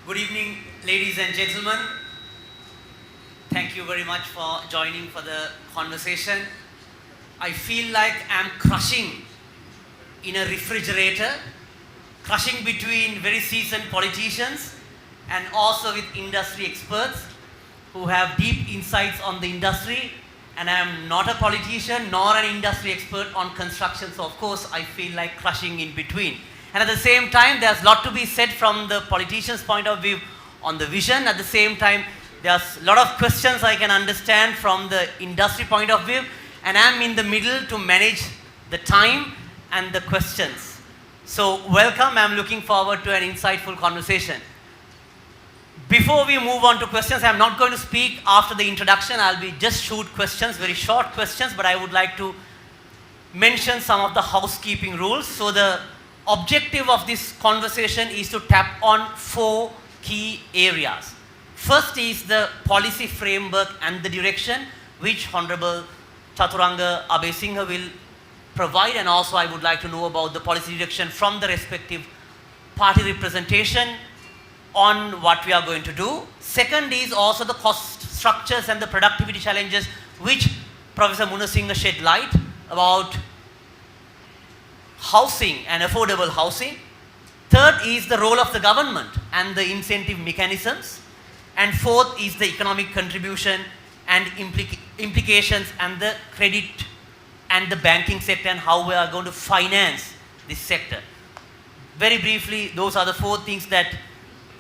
Good evening, ladies and gentlemen. Thank you very much for joining for the conversation. I feel like I'm crushing in a refrigerator, crushing between very seasoned politicians and also with industry experts who have deep insights on the industry. And I am not a politician nor an industry expert on construction, so of course I feel like crushing in between. And at the same time, there's a lot to be said from the politician's point of view on the vision. At the same time, there's a lot of questions I can understand from the industry point of view, and I'm in the middle to manage the time and the questions. So welcome, I'm looking forward to an insightful conversation. Before we move on to questions, I'm not going to speak after the introduction. I'll be just shoot questions, very short questions, but I would like to mention some of the housekeeping rules. So the objective of this conversation is to tap on 4 key areas. First is the policy framework and the direction, which Honorable Chaturanga Abesinghe will provide, and also I would like to know about the policy direction from the respective party representation on what we are going to do. Second is also the cost structures and the productivity challenges, which Professor Munasinghe shed light about housing and affordable housing. Third is the role of the government and the incentive mechanisms. And fourth is the economic contribution and implications and the credit and the banking sector and how we are going to finance this sector. Very briefly, those are the 4 things that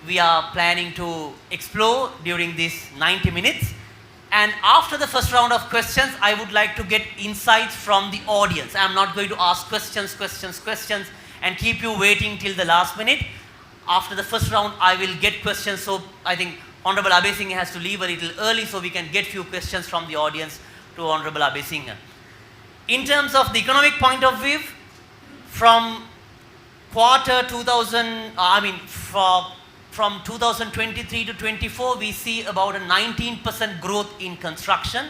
we are planning to explore during these 90 minutes. And after the first round of questions, I would like to get insights from the audience. I am not going to ask questions and keep you waiting till the last minute. After the first round, I will get questions. So I think Honorable Abesinghe has to leave a little early so we can get few questions from the audience to Honorable Abesinghe. In terms of the economic point of view, from from 2023 to 24, we see about a 19% growth in construction.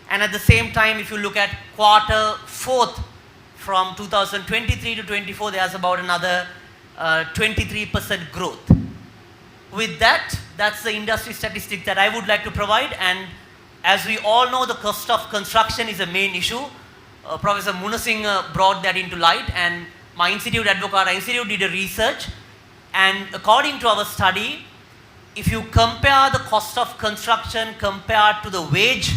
And at the same time, if you look at quarter 4th, from 2023 to 24, there's about another 23% growth. With that, that's the industry statistic that I would like to provide. And as we all know, the cost of construction is a main issue. Professor Munasinghe brought that into light, and my institute, Advocata Institute, did a research. And according to our study, if you compare the cost of construction compared to the wage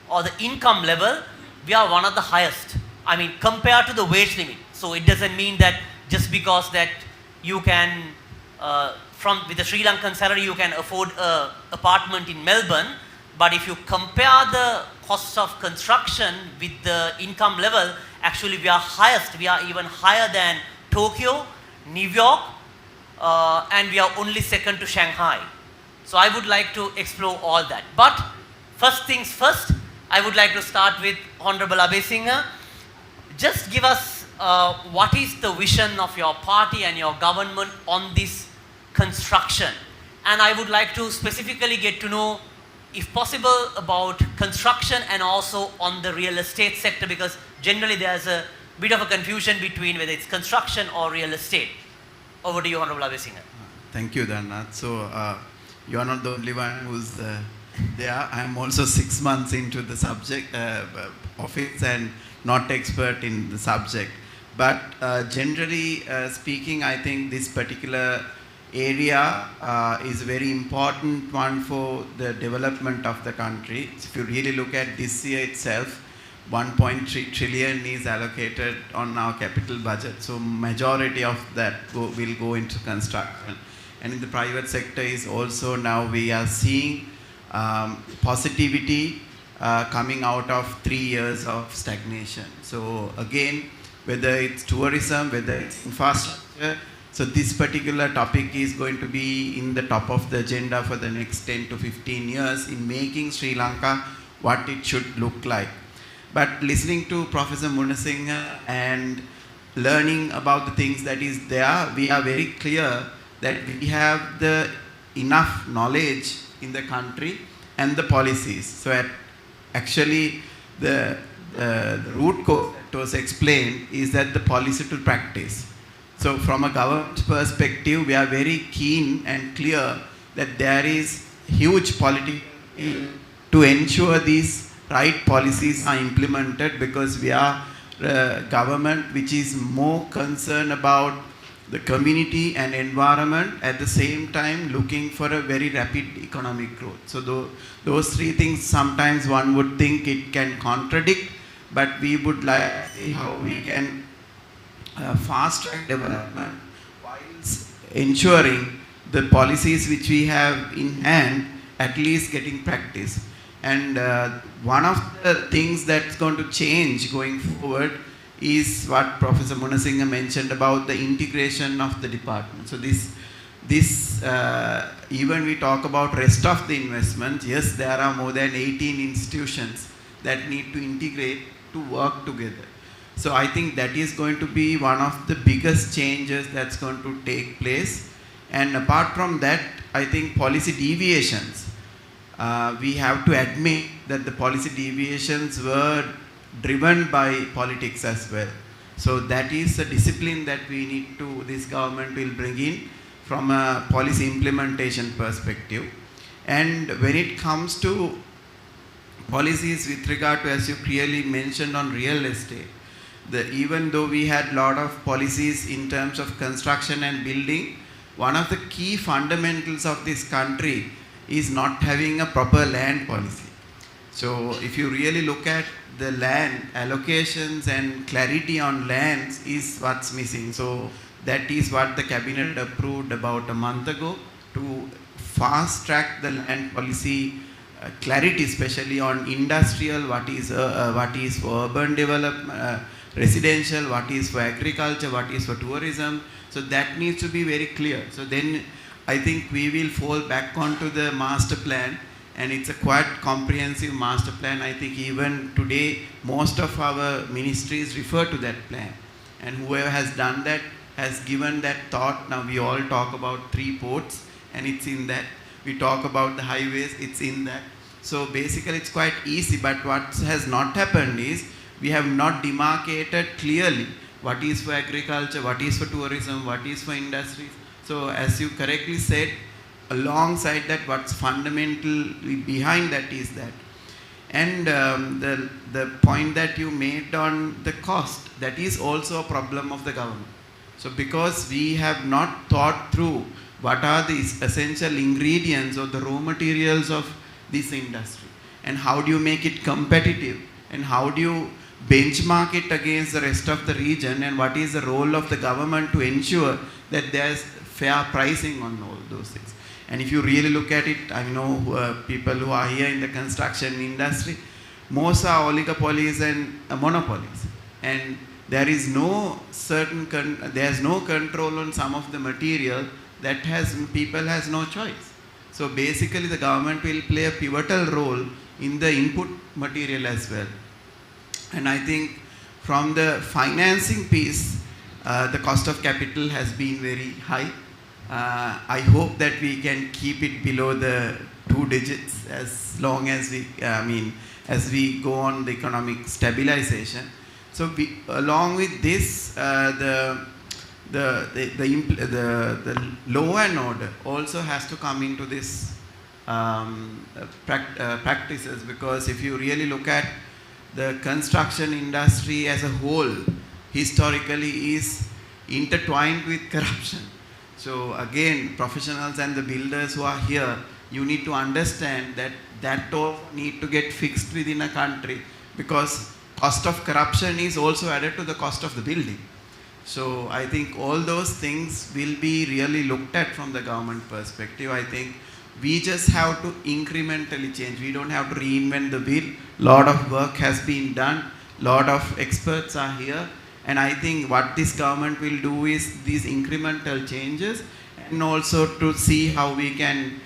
or the income level, we are one of the highest. I mean, compared to the wage limit. So it doesn't mean that just because that you can, with the Sri Lankan salary, you can afford an apartment in Melbourne. But if you compare the cost of construction with the income level, actually we are highest. We are even higher than Tokyo, New York, and we are only second to Shanghai. So I would like to explore all that. But first things first, I would like to start with Honorable Abesinghe. Just give us what is the vision of your party and your government on this construction. And I would like to specifically get to know, if possible, about construction and also on the real estate sector, because generally there's a bit of a confusion between whether it's construction or real estate. Over to you, Honorable Abesinghe. Thank you, Dhannath. So, you are not the only one who's there. I am also 6 months into the subject office and not expert in the subject. But generally speaking, I think this particular area is a very important one for the development of the country. If you really look at this year itself, 1.3 trillion is allocated on our capital budget. So majority of that will go into construction. And in the private sector is also now we are seeing positivity coming out of 3 years of stagnation. So again, whether it's tourism, whether it's infrastructure, so this particular topic is going to be in the top of the agenda for the next 10 to 15 years in making Sri Lanka what it should look like. But listening to Professor Munasinghe and learning about the things that is there, we are very clear that we have the enough knowledge in the country and the policies. So actually the root cause that was explained is that the policy to practice. So So from a government perspective, we are very keen and clear that there is huge political will to ensure these right policies are implemented, because we are a government which is more concerned about the community and environment, at the same time looking for a very rapid economic growth. So those three things, sometimes one would think it can contradict, but we would like to see how we can fast track development whilst ensuring the policies which we have in hand at least getting practice. And one of the things that's going to change going forward is what Professor Munasinghe mentioned about the integration of the department. So even we talk about rest of the investments, yes, there are more than 18 institutions that need to integrate to work together. So I think that is going to be one of the biggest changes that's going to take place. And apart from that, I think policy deviations, we have to admit that the policy deviations were driven by politics as well. So that is a discipline that we need to, this government will bring in from a policy implementation perspective. And when it comes to policies with regard to, as you clearly mentioned, on real estate, even though we had a lot of policies in terms of construction and building, one of the key fundamentals of this country is not having a proper land policy. So if you really look at the land allocations and clarity on lands is what's missing. So that is what the cabinet approved about a month ago, to fast track the land policy clarity, especially on industrial, what is for urban development, residential, what is for agriculture, what is for tourism. So that needs to be very clear. So then I think we will fall back onto the master plan, and it's a quite comprehensive master plan. I think even today most of our ministries refer to that plan, and whoever has done that has given that thought. Now we all talk about 3 ports, and it's in that. We talk about the highways, it's in that. So basically it's quite easy, but what has not happened is we have not demarcated clearly what is for agriculture, what is for tourism, what is for industries. So as you correctly said, alongside that, what's fundamentally behind that is that. And the point that you made on the cost, that is also a problem of the government. So because we have not thought through what are these essential ingredients or the raw materials of this industry, and how do you make it competitive, and how do you benchmark it against the rest of the region, and what is the role of the government to ensure that there's fair pricing on all those things. And if you really look at it, I know people who are here in the construction industry, most are oligopolies and monopolies, and there is no there's no control on some of the material that people has no choice. So basically the government will play a pivotal role in the input material as well. And I think from the financing piece, the cost of capital has been very high. I hope that we can keep it below the 2 digits as long as as we go on the economic stabilization. So along with this, the law and order also has to come into this practices, because if you really look at the construction industry as a whole, historically is intertwined with corruption. So again, professionals and the builders who are here, you need to understand that all need to get fixed within a country, because cost of corruption is also added to the cost of the building. So I think all those things will be really looked at from the government perspective. I think we just have to incrementally change. We don't have to reinvent the wheel. Lot of work has been done. Lot of experts are here. And I think what this government will do is these incremental changes, and also to see how we can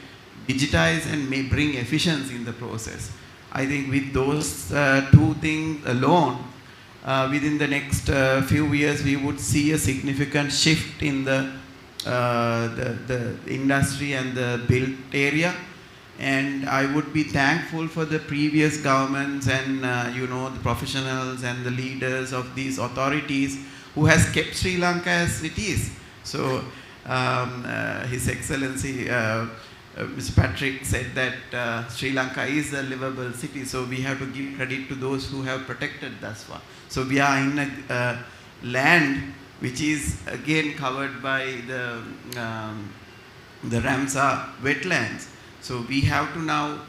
digitize and may bring efficiency in the process. I think with those 2 things alone, within the next few years, we would see a significant shift in the industry and the built area. And I would be thankful for the previous governments and the professionals and the leaders of these authorities who has kept Sri Lanka as it is. So His Excellency Mr. Patrick said that Sri Lanka is a livable city, so we have to give credit to those who have protected thus far. So we are in a land which is again covered by the Ramsar wetlands. So we have to now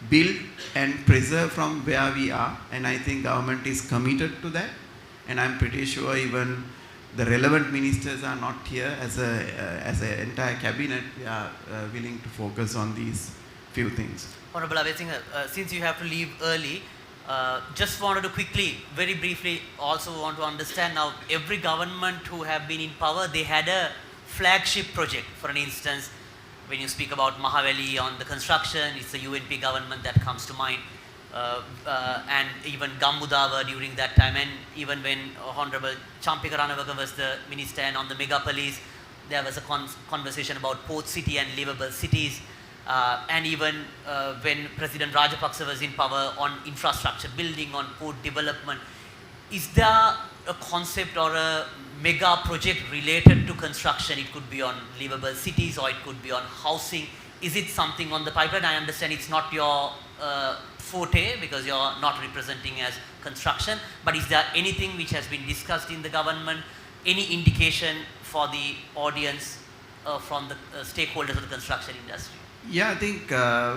build and preserve from where we are, and I think government is committed to that, and I'm pretty sure even the relevant ministers are not here as an entire cabinet. We are willing to focus on these few things. Honorable Abesinghe, since you have to leave early, just wanted to quickly, very briefly, also want to understand now, every government who have been in power, they had a flagship project. For an instance, when you speak about Mahaweli on the construction, it's the UNP government that comes to mind. And even Gambudawa during that time, and even when Honorable Champika Ranawaka was the minister, and on the mega police, there was a conversation about port city and livable cities. And even when President Rajapaksa was in power, on infrastructure building, on port development. Is there a concept or a mega project related to construction? It could be on livable cities or it could be on housing. Is it something on the pipeline? I understand it's not your forte because you're not representing as construction, but is there anything which has been discussed in the government? Any indication for the audience from the stakeholders of the construction industry? Yeah, I think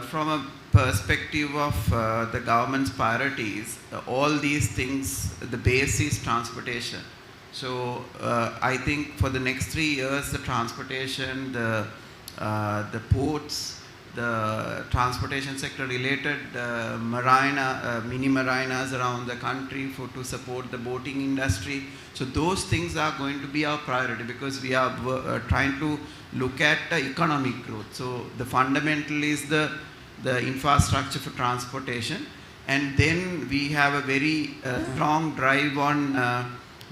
from a perspective of the government's priorities, all these things, the base is transportation. So I think for the next 3 years, the transportation, the ports, the transportation sector related mini marinas around the country to support the boating industry. So those things are going to be our priority because we are trying to look at economic growth. So the fundamental is the infrastructure for transportation, and then we have a very strong drive on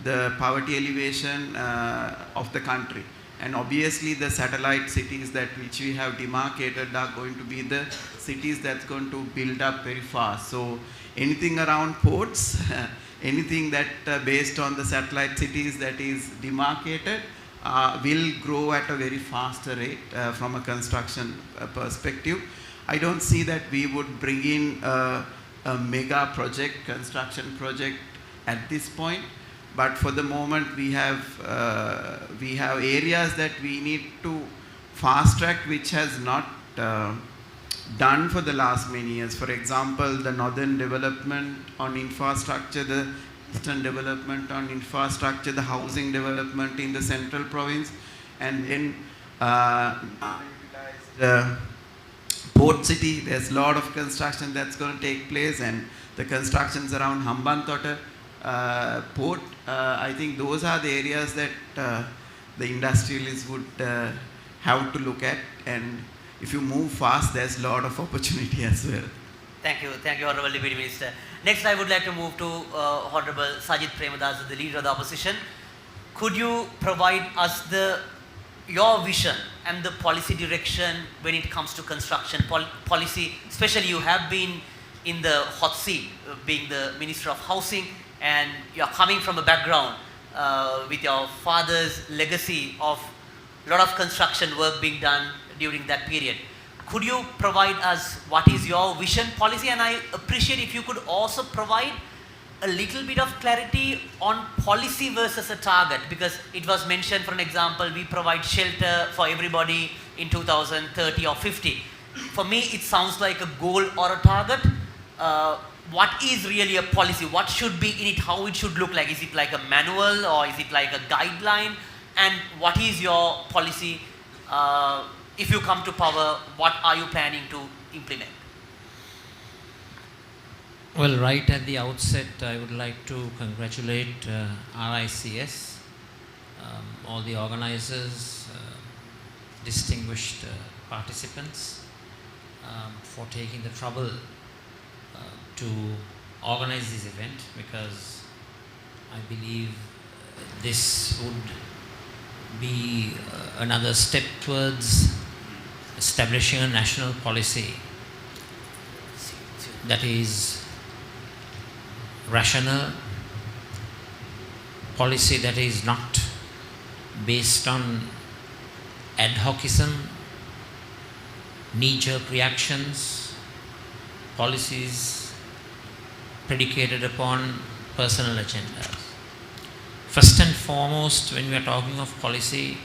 the poverty elevation of the country. And obviously the satellite cities that which we have demarcated are going to be the cities that's going to build up very fast. So anything around ports, anything that based on the satellite cities that is demarcated will grow at a very faster rate from a construction perspective. I don't see that we would bring in a mega project, construction project at this point. But for the moment, we have areas that we need to fast track, which has not done for the last many years. For example, the northern development on infrastructure, the eastern development on infrastructure, the housing development in the central province, and then the port city. There's a lot of construction that's going to take place, and the constructions around Hambantota port. I think those are the areas that the industrialists would have to look at, and if you move fast, there's a lot of opportunity as well. Thank you, Honorable Deputy Minister. Next, I would like to move to Honorable Sajid Premadasa, the Leader of the Opposition. Could you provide us your vision and the policy direction when it comes to construction policy? Especially, you have been in the hot seat, being the Minister of Housing, and you are coming from a background with your father's legacy of a lot of construction work being done during that period. Could you provide us what is your vision policy? And I appreciate if you could also provide a little bit of clarity on policy versus a target, because it was mentioned, for an example, we provide shelter for everybody in 2030 or 50. For me, it sounds like a goal or a target. What is really a policy? What should be in it? How it should look like? Is it like a manual or is it like a guideline? And what is your policy? If you come to power, what are you planning to implement? Well, right at the outset, I would like to congratulate RICS, all the organizers, distinguished participants, for taking the trouble to organize this event, because I believe this would be another step towards establishing a national policy that is rational, policy that is not based on ad hocism, knee-jerk reactions, policies predicated upon personal agendas. First and foremost, when we are talking of policy,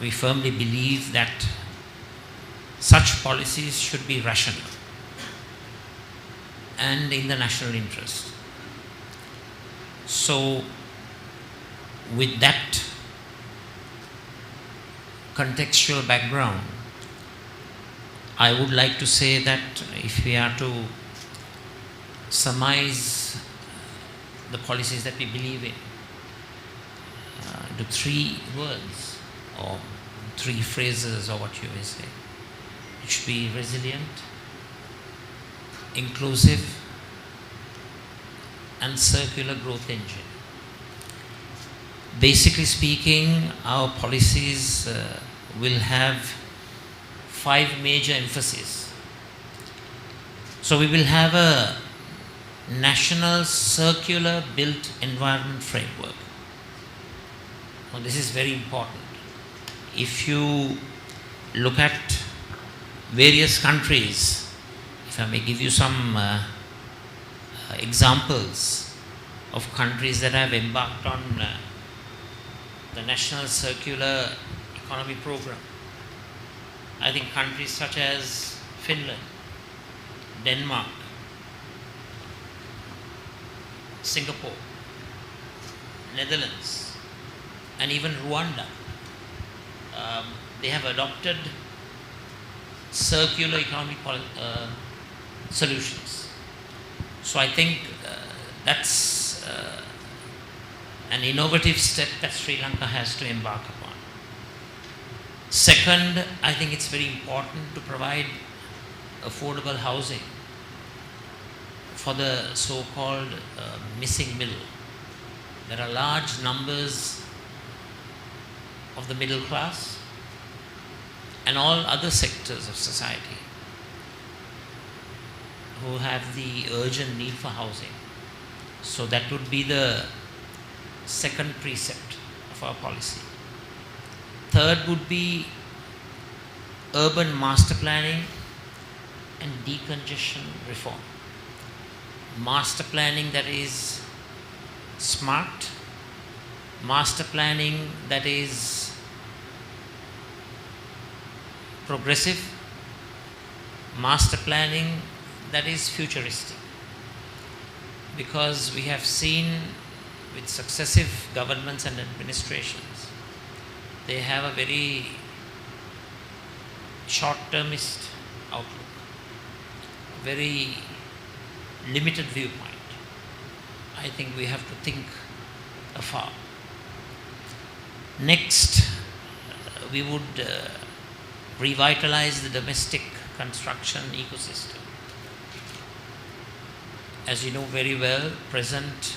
we firmly believe that such policies should be rational and in the national interest. So, with that contextual background, I would like to say that if we are to surmise the policies that we believe in to three words or three phrases or what you may say, it should be resilient, inclusive, and circular growth engine. Basically speaking, our policies will have 5 major emphases. So we will have a national circular built environment framework. Now this is very important. If you look at various countries, if I may give you some examples of countries that have embarked on the National Circular Economy Program. I think countries such as Finland, Denmark, Singapore, Netherlands, and even Rwanda, they have adopted circular economy solutions. So I think that's an innovative step that Sri Lanka has to embark upon. Second, I think it's very important to provide affordable housing for the so-called missing middle. There are large numbers of the middle class and all other sectors of society who have the urgent need for housing. So that would be the second precept of our policy. Third would be urban master planning and decongestion reform. Master planning that is smart, master planning that is progressive, master planning that is futuristic. Because we have seen with successive governments and administrations, they have a very short-termist outlook, very limited viewpoint. I think we have to think afar. Next, we would revitalize the domestic construction ecosystem. As you know very well, present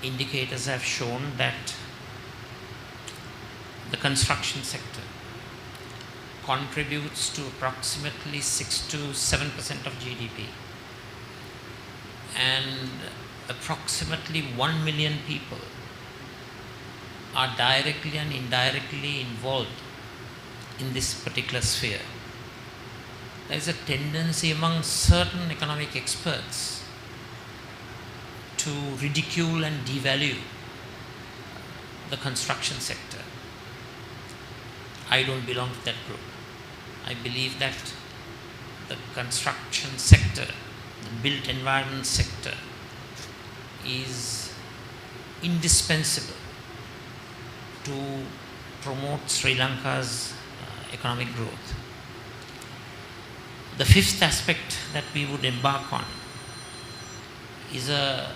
indicators have shown that the construction sector contributes to approximately 6 to 7% of GDP, and approximately 1 million people are directly and indirectly involved in this particular sphere. There is a tendency among certain economic experts to ridicule and devalue the construction sector. I don't belong to that group. I believe that the construction sector, the built environment sector, is indispensable to promote Sri Lanka's economic growth. The fifth aspect that we would embark on is a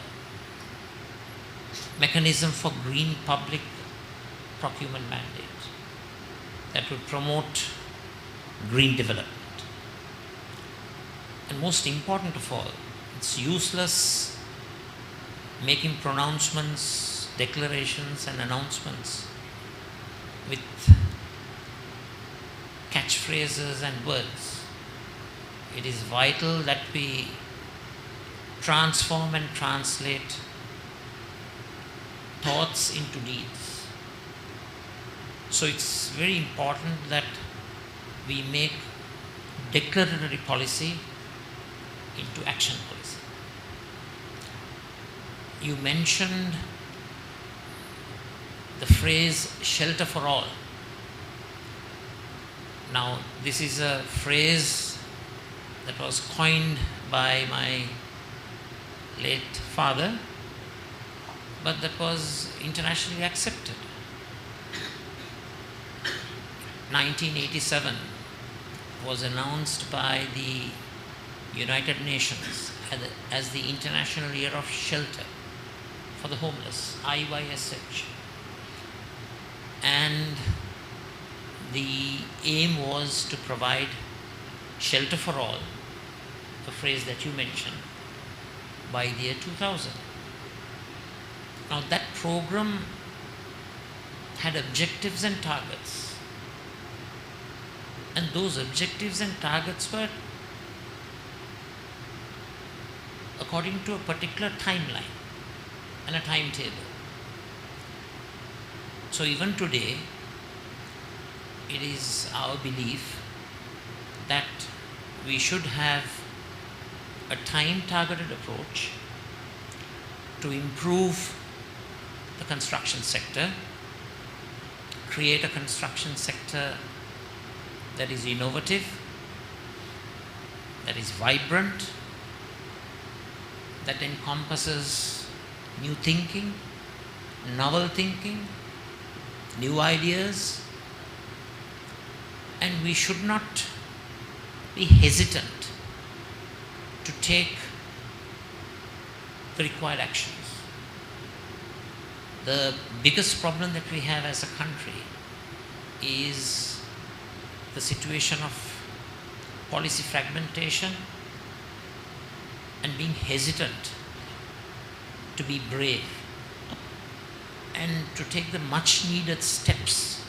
mechanism for green public procurement mandate that would promote green development. And most important of all, it's useless making pronouncements, declarations and announcements with catchphrases and words. It is vital that we transform and translate thoughts into deeds. So it's very important that we make declaratory policy into action policy. You mentioned the phrase shelter for all. Now, this is a phrase that was coined by my late father, but that was internationally accepted. 1987 was announced by the United Nations as the International Year of Shelter for the Homeless, IYSH. And the aim was to provide shelter for all, the phrase that you mentioned, by the year 2000. Now that program had objectives and targets, and those objectives and targets were according to a particular timeline and a timetable. So even today, it is our belief that we should have a time-targeted approach to improve the construction sector, create a construction sector that is innovative, that is vibrant, that encompasses new thinking, novel thinking, new ideas, and we should not be hesitant to take the required actions. The biggest problem that we have as a country is the situation of policy fragmentation and being hesitant to be brave and to take the much needed steps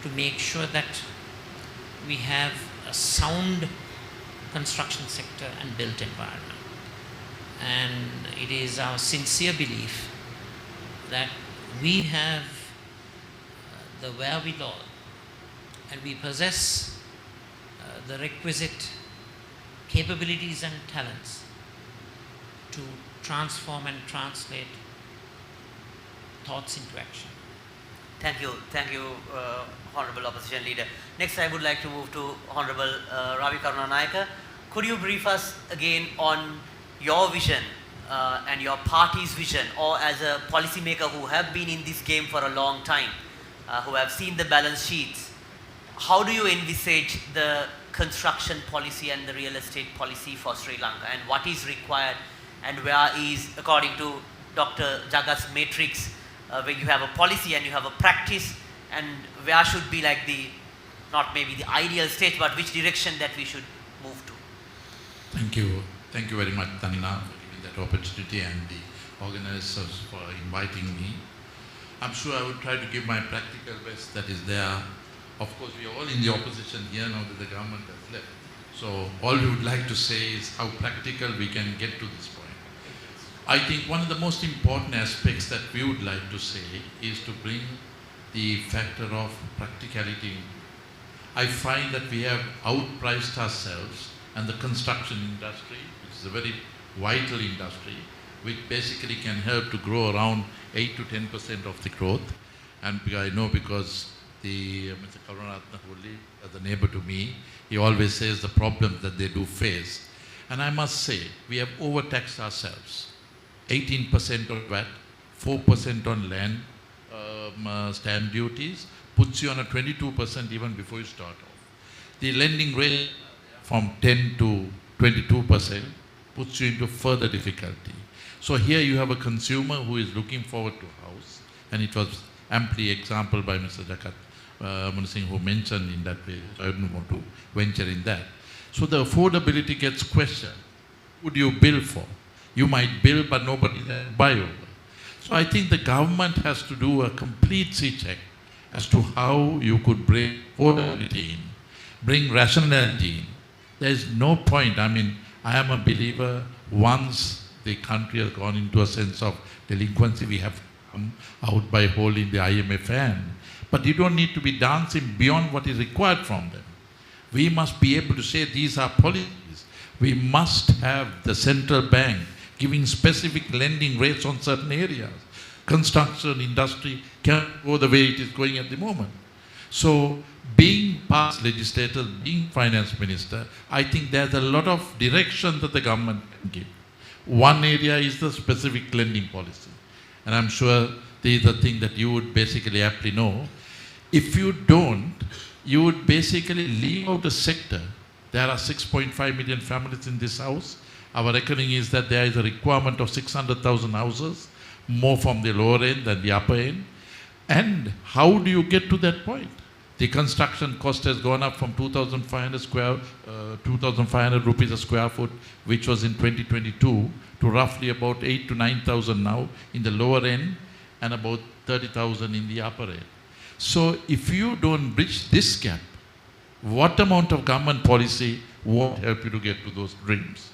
to make sure that we have a sound construction sector and built environment. And it is our sincere belief that we have the wherewithal and we possess the requisite capabilities and talents to transform and translate thoughts into action. Thank you, Honorable Opposition Leader. Next, I would like to move to Honorable Ravi Karunanayake. Could you brief us again on your vision and your party's vision, or as a policymaker who have been in this game for a long time, who have seen the balance sheets, how do you envisage the construction policy and the real estate policy for Sri Lanka, and what is required, and where is, according to Dr. Jagat's matrix, where you have a policy and you have a practice, and where should be like the, not maybe the ideal state, but which direction that we should move to? Thank you. Thank you very much, Tanina, for giving that opportunity, and the organizers for inviting me. I'm sure I would try to give my practical best that is there. Of course, we are all in the opposition here now that the government has left. So all we would like to say is how practical we can get to this point. I think one of the most important aspects that we would like to say is to bring the factor of practicality. I find that we have outpriced ourselves and the construction industry, which is a very vital industry, which basically can help to grow around 8 to 10% of the growth. And I know because Mr. Karunaratne, who lives as a neighbor to me, he always says the problems that they do face. And I must say, we have overtaxed ourselves. 18% on VAT, 4% on land stamp duties, puts you on a 22% even before you start off. The lending rate from 10 to 22% puts you into further difficulty. So here you have a consumer who is looking forward to a house, and it was amply example by Mr. Jagat Singh who mentioned in that way. I don't want to venture in that. So the affordability gets questioned. Would you build for? You might build, but nobody will buy over. So I think the government has to do a complete C-check as to how you could bring affordability in, bring rationality in. There is no point. I mean, I am a believer, once the country has gone into a sense of delinquency. We have come out by holding the IMF hand. But you don't need to be dancing beyond what is required from them. We must be able to say these are policies. We must have the central bank giving specific lending rates on certain areas. Construction industry can't go the way it is going at the moment. So being past legislator, being finance minister, I think there's a lot of direction that the government can give. One area is the specific lending policy. And I'm sure this is the thing that you would basically aptly know. If you don't, you would basically leave out a sector. There are 6.5 million families in this house. Our reckoning is that there is a requirement of 600,000 houses, more from the lower end than the upper end. And how do you get to that point? The construction cost has gone up from 2,500 rupees a square foot, which was in 2022, to roughly about 8,000 to 9,000 now in the lower end, and about 30,000 in the upper end. So if you don't bridge this gap, what amount of government policy won't help you to get to those dreams?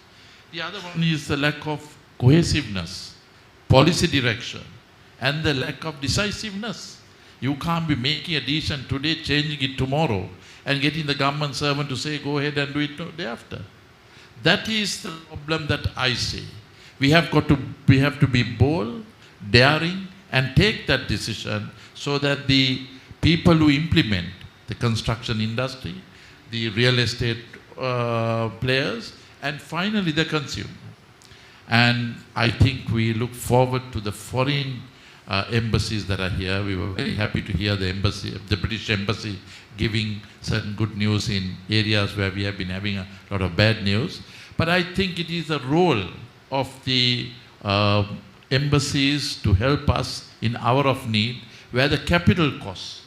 The other one is the lack of cohesiveness, policy direction, and the lack of decisiveness. You can't be making a decision today, changing it tomorrow, and getting the government servant to say, go ahead and do it the day after. That is the problem that I see. We have to be bold, daring, and take that decision so that the people who implement, the construction industry, the real estate players, and finally the consumer. And I think we look forward to the foreign embassies that are here. We were very happy to hear the British embassy giving certain good news in areas where we have been having a lot of bad news. But I think it is a role of the embassies to help us in hour of need, where the capital costs,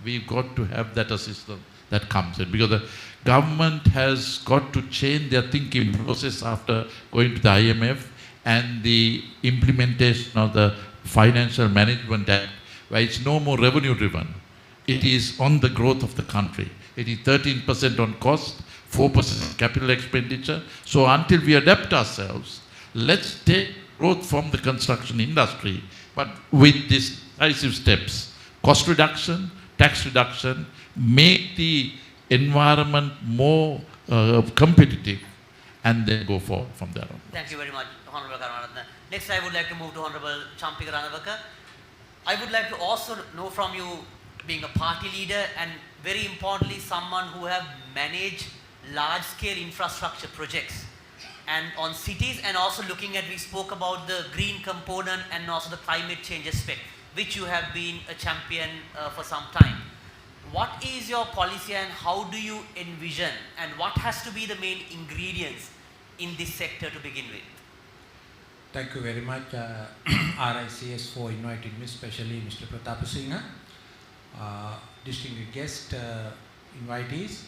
we've got to have that assistance that comes in. Because the government has got to change their thinking process after going to the IMF and the implementation of the Financial Management Act, where it's no more revenue driven. It is on the growth of the country. It is 13% on cost, 4% capital expenditure. So until we adapt ourselves, let's take growth from the construction industry, but with these decisive steps: cost reduction, tax reduction, make the environment more competitive, and then go forward from there on. Thank you very much, Honorable Karunaratne. Next, I would like to move to Honorable Champi Ranavaka. I would like to also know from you, being a party leader and very importantly someone who have managed large-scale infrastructure projects and on cities, and also looking at, we spoke about the green component and also the climate change aspect, which you have been a champion for some time. What is your policy and how do you envision, and what has to be the main ingredients in this sector to begin with? Thank you very much, RICS, for inviting me, especially Mr. Pratapasinghe, distinguished guest invitees.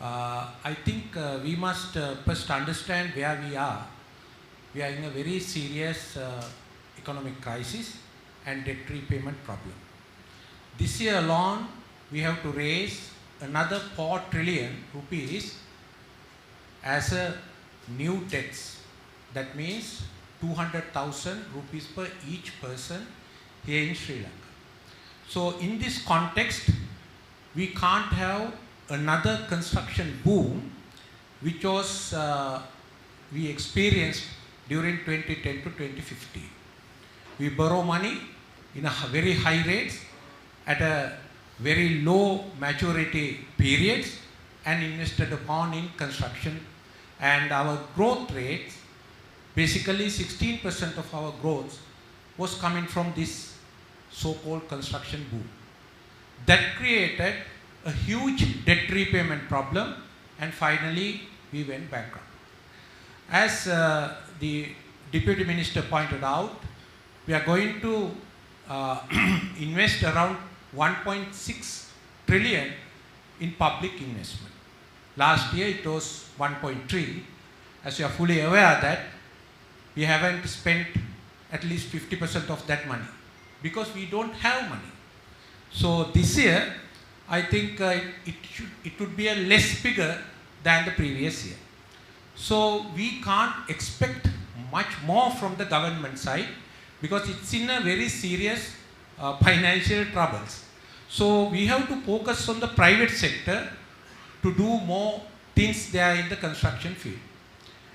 I think we must first understand where we are. We are in a very serious economic crisis and debt repayment problem. This year alone, we have to raise another 4 trillion rupees as a new debts. That means 200,000 rupees per each person here in Sri Lanka. So in this context, we can't have another construction boom which was we experienced during 2010 to 2015. We borrow money in a very high rates at a very low maturity periods and invested upon in construction, and our growth rates, basically 16% of our growth was coming from this so-called construction boom. That created a huge debt repayment problem, and finally we went bankrupt. As the Deputy Minister pointed out, we are going to invest around 1.6 trillion in public investment. Last year it was 1.3. As you are fully aware that we haven't spent at least 50% of that money because we don't have money. So this year, I think it would be a less bigger than the previous year. So we can't expect much more from the government side, because it's in a very serious financial troubles. So we have to focus on the private sector to do more things there in the construction field.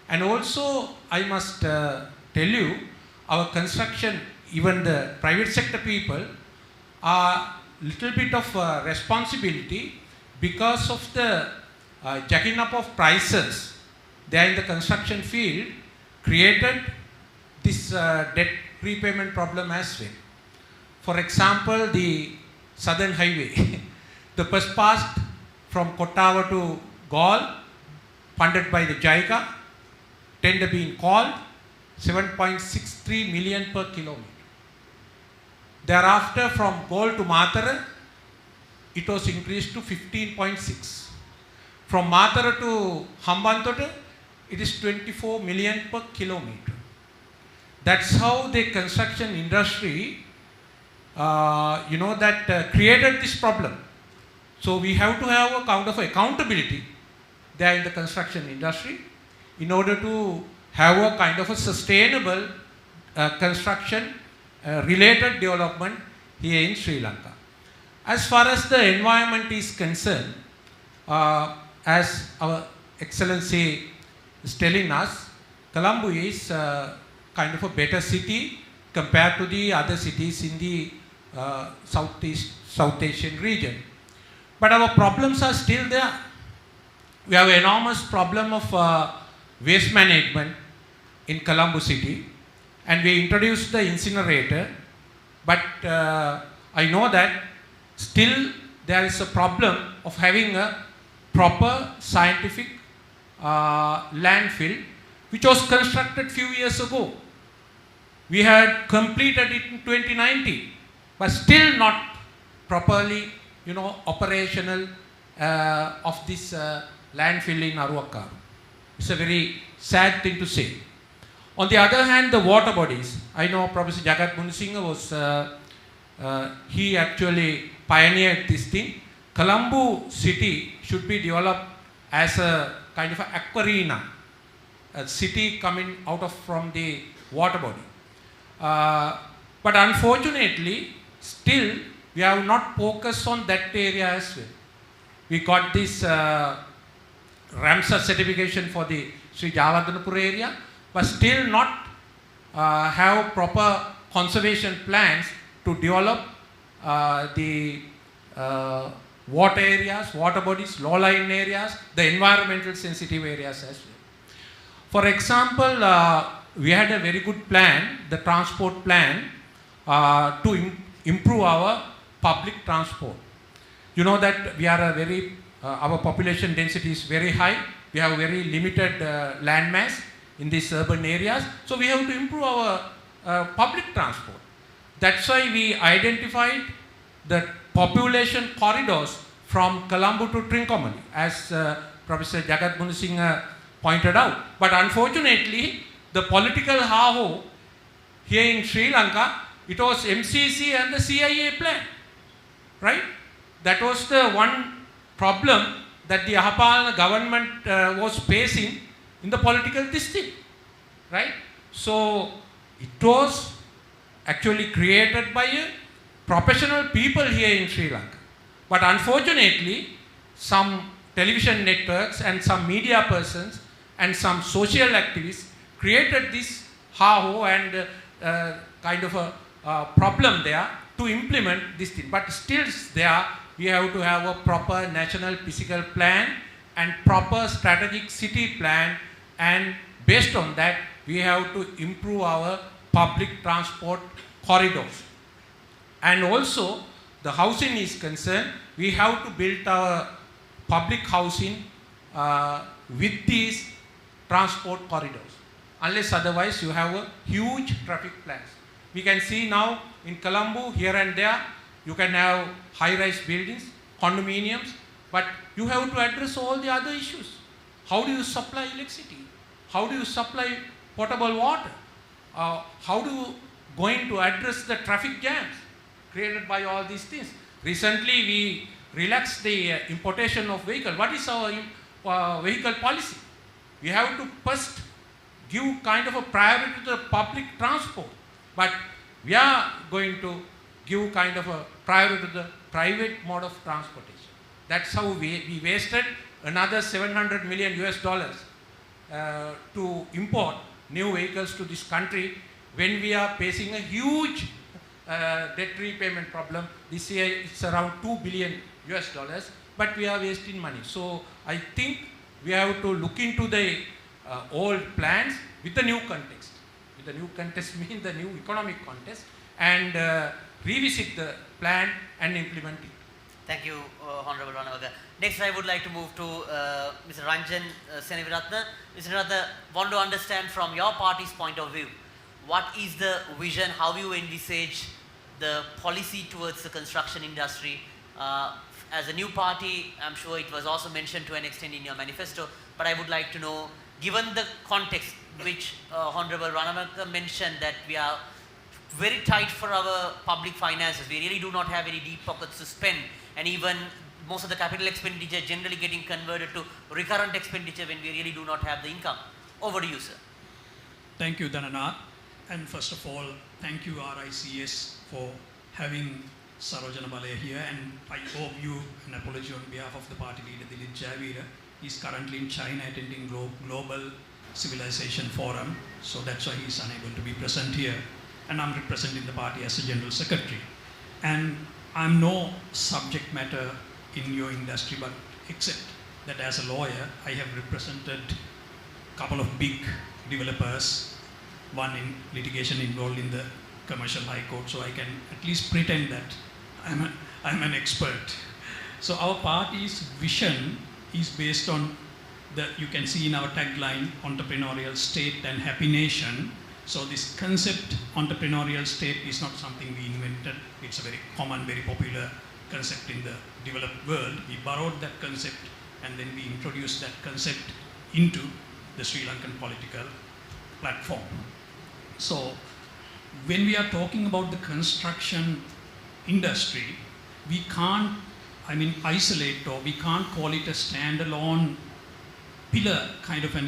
And also I must tell you, our construction, even the private sector people are little bit of responsibility because of the jacking up of prices there in the construction field created this debt repayment problem as well. For example, the Southern Highway, the bus passed from Kottawa to Galle, funded by the JICA, tender being called, 7.63 million per kilometer. Thereafter, from Galle to Matara, it was increased to 15.6. From Matara to Hambantota, it is 24 million per kilometer. That's how the construction industry, created this problem. So we have to have a kind of accountability there in the construction industry in order to have a kind of a sustainable construction related development here in Sri Lanka. As far as the environment is concerned, as our Excellency is telling us, Colombo is kind of a better city compared to the other cities in the South Asian region. But our problems are still there. We have an enormous problem of waste management in Colombo city, and we introduced the incinerator, but I know that still there is a problem of having a proper scientific landfill which was constructed few years ago. We had completed it in 2019, but still not properly, operational of this landfill in Aruwakkaru. It's a very sad thing to say. On the other hand, the water bodies. I know Professor Jagat Munasinghe was, he actually pioneered this thing. Colombo city should be developed as a kind of an aquarina, a city coming out of from the water body. But unfortunately, still we have not focused on that area as well. We got this Ramsar certification for the Sri Javadanapur area, but still not have proper conservation plans to develop the water areas, water bodies, low-lying areas, the environmental sensitive areas as well. For example, we had a very good plan, the transport plan, to improve our public transport. You know that we are a very, our population density is very high. We have very limited land mass in these urban areas. So we have to improve our public transport. That's why we identified the population corridors from Colombo to Trincomalee, as Professor Jagat Munasinghe pointed out. But unfortunately, the political ha-ho here in Sri Lanka, it was MCC and the CIA plan, right? That was the one problem that the Ahapalana government was facing in the political district, right? So it was actually created by professional people here in Sri Lanka. But unfortunately, some television networks and some media persons and some social activists created this ha-ho and kind of a problem there to implement this thing. But still there, we have to have a proper national physical plan and proper strategic city plan, and based on that, we have to improve our public transport corridors. And also, the housing is concerned, we have to build our public housing with these transport corridors. Unless otherwise, you have a huge traffic plans. We can see now in Colombo, here and there, you can have high-rise buildings, condominiums, but you have to address all the other issues. How do you supply electricity? How do you supply potable water? How do you going to address the traffic jams created by all these things? Recently, we relaxed the importation of vehicles. What is our vehicle policy? We have to first give kind of a priority to the public transport, but we are going to give kind of a priority to the private mode of transportation. That's how we wasted another 700 million US dollars to import new vehicles to this country when we are facing a huge debt repayment problem. This year it's around 2 billion US dollars, but we are wasting money. So I think we have to look into the old plans with the new context. With the new context means the new economic context, and revisit the plan and implement it. Thank you, Honorable Ranavaga. Next, I would like to move to Mr. Ranjan Seneviratne. Mr. Ratna, want to understand from your party's point of view, what is the vision, how you envisage the policy towards the construction industry? As a new party, I'm sure it was also mentioned to an extent in your manifesto, but I would like to know, given the context which Honorable Ranavaga mentioned, that we are very tight for our public finances, we really do not have any deep pockets to spend, and even most of the capital expenditure generally getting converted to recurrent expenditure when we really do not have the income. Over to you, sir. Thank you, Dhananath. And first of all, thank you RICS for having Sarojana Balaya here, and I owe you an apology on behalf of the party leader Dilip Javira. He is currently in China attending Global Civilization Forum, so that's why he is unable to be present here. And I'm representing the party as a General Secretary. And I'm no subject matter in your industry, but except that as a lawyer, I have represented a couple of big developers, one in litigation involved in the commercial high court, so I can at least pretend that I'm an expert. So our party's vision is based on you can see in our tagline, entrepreneurial state and happy nation. So this concept, entrepreneurial state, is not something we invented. It's a very common, very popular concept in the developed world. We borrowed that concept and then we introduced that concept into the Sri Lankan political platform. So when we are talking about the construction industry, we can't, isolate, or we can't call it a standalone pillar kind of an